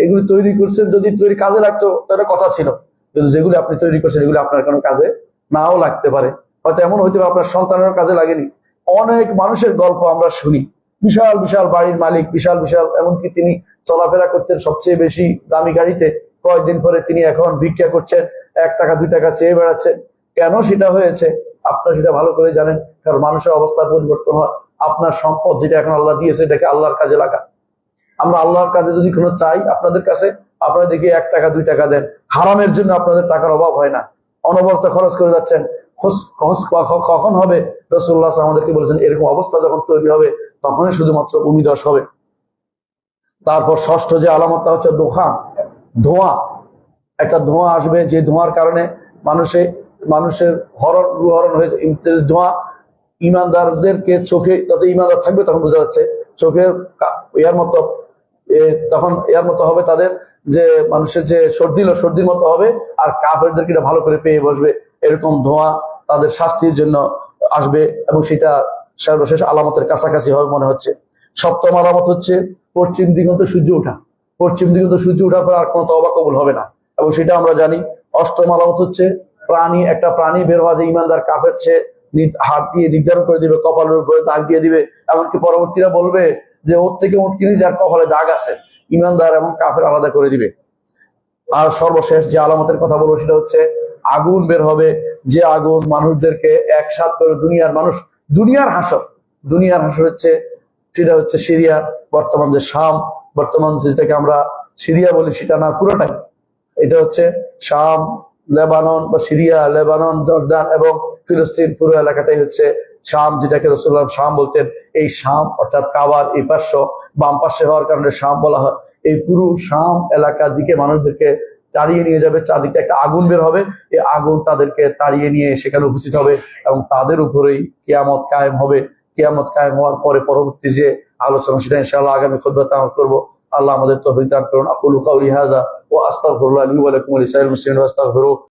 এগুলি তৈরি করছেন, যদি তৈরি কাজে লাগতো তাহলে কথা ছিল, কিন্তু যেগুলি আপনি তৈরি করছেন এগুলি আপনার কোনো কাজে নাও লাগতে পারে। হয়তো এমন হইতে পারে আপনার সন্তানের কাজে লাগেনি। অনেক মানুষের গল্প আমরা শুনি, বিশাল বিশাল বাড়ির মালিক, বিশাল বিশাল, এমনকি তিনি চলাফেরা করতেন সবচেয়ে বেশি দামি গাড়িতে, কয়েকদিন পরে তিনি এখন ভিক্ষা করছেন, 1 টাকা 2 টাকা চেয়ে বেড়াচ্ছেন। কেন সেটা হয়েছে আপনারা সেটা ভালো করে জানেন। কারণ মানুষের অবস্থার পরিবর্তন হয়। আপনার সম্পদ যেটা এখন আল্লাহ দিয়েছে, এটাকে আল্লাহর কাজে লাগা। আমরা আল্লাহর কাজে যদি কোনো চাই আপনাদের কাছে, আপনারা দেখি 1 টাকা 2 টাকা দেন, হারামের জন্য আপনাদের টাকার অভাব হয় না, অনবরত খরচ করে যাচ্ছেন। কখন হবে? রাসূলুল্লাহ আমাদেরকে বলেছেন এরকম অবস্থা যখন তৈরি হবে, তখনই শুধুমাত্র ভূমিধস হবে। তারপর ষষ্ঠ যে আলামতটা হচ্ছে ধোঁয়া। একটা ধোঁয়া আসবে, যে ধোঁয়ার কারণে মানুষের হরণ হয়ে, ধোঁয়া ইমানদারদেরকে চোখে, যত ইমানদার থাকবে তখন বোঝা যাচ্ছে চোখের তখন এর মতো হবে তাদের, যে মানুষের যে সর্দির মতো হবে, আর কাফেরদেরকে এটা ভালো করে পেয়ে বসবে। এরকম ধোঁয়া তাদের শাস্তির জন্য আসবে, এবং সেটা সর্বশেষ আলামতের কাছাকাছি হবে মনে হচ্ছে। সপ্তম আলামত হচ্ছে পশ্চিম দিগন্তে সূর্য ওঠা। পশ্চিম দিগন্তে সূর্য ওঠার পর আর কোনো তওবা কবুল হবে না, এবং সেটা আমরা জানি। অষ্টম আলামত হচ্ছে একটা প্রাণী বের হওয়া, যে ইমানদার কাফের চেয়ে হাত দিয়ে নির্ধারণ করে দিবে, কপালের উপরে দাগ দিয়ে দিবে। এমনকি পরবর্তীরা বলবে যে ওর থেকে উটকিনি যার কপালে দাগ আছে, ইমানদার এবং কাফের আলাদা করে দিবে। আর সর্বশেষ যে আলামতের কথা বলবো সেটা হচ্ছে আগুন বের হবে, যে আগুন মানুষদেরকে একসাথ করে দুনিয়ার হাসর হচ্ছে, সেটা হচ্ছে সিরিয়া, বর্তমান যে শাম, বর্তমান যেটাকে আমরা সিরিয়া বলি সেটা না পুরোটাই, এটা হচ্ছে শাম, লেবানন বা সিরিয়া, লেবানন, জর্দান এবং ফিলিস্তিন, পুরো এলাকাটাই হচ্ছে শাম, যেটাকে রাসূলুল্লাহ শাম বলতেন। এই শাম অর্থাৎ কাবার এই পার্শ্ব বাম পাশে হওয়ার কারণে শাম বলা হয়। এই পুরো শাম এলাকার দিকে মানুষদেরকে তাড়িয়ে নিয়ে যাবে, চারদিকে একটা আগুন বের হবে, এই আগুন তাদেরকে তাড়িয়ে নিয়ে সেখানে উপস্থিত হবে এবং তাদের উপরেই কিয়ামত কায়েম হবে। কিয়ামত কায়েম হওয়ার পরে পরবর্তী যে আলোচনা সেটা ইনশাআল্লাহ আগামী খুতবাতে আমরা করব। আল্লাহ আমাদের তৌফিক দান করুন। আকুলু কাউলি হাযা ওয়া আস্তাগফিরুল্লাহ লি ওয়া লাকুম ওয়া লিসাইরিল মুসলিমিন ওয়াস্তাগফিরুহ।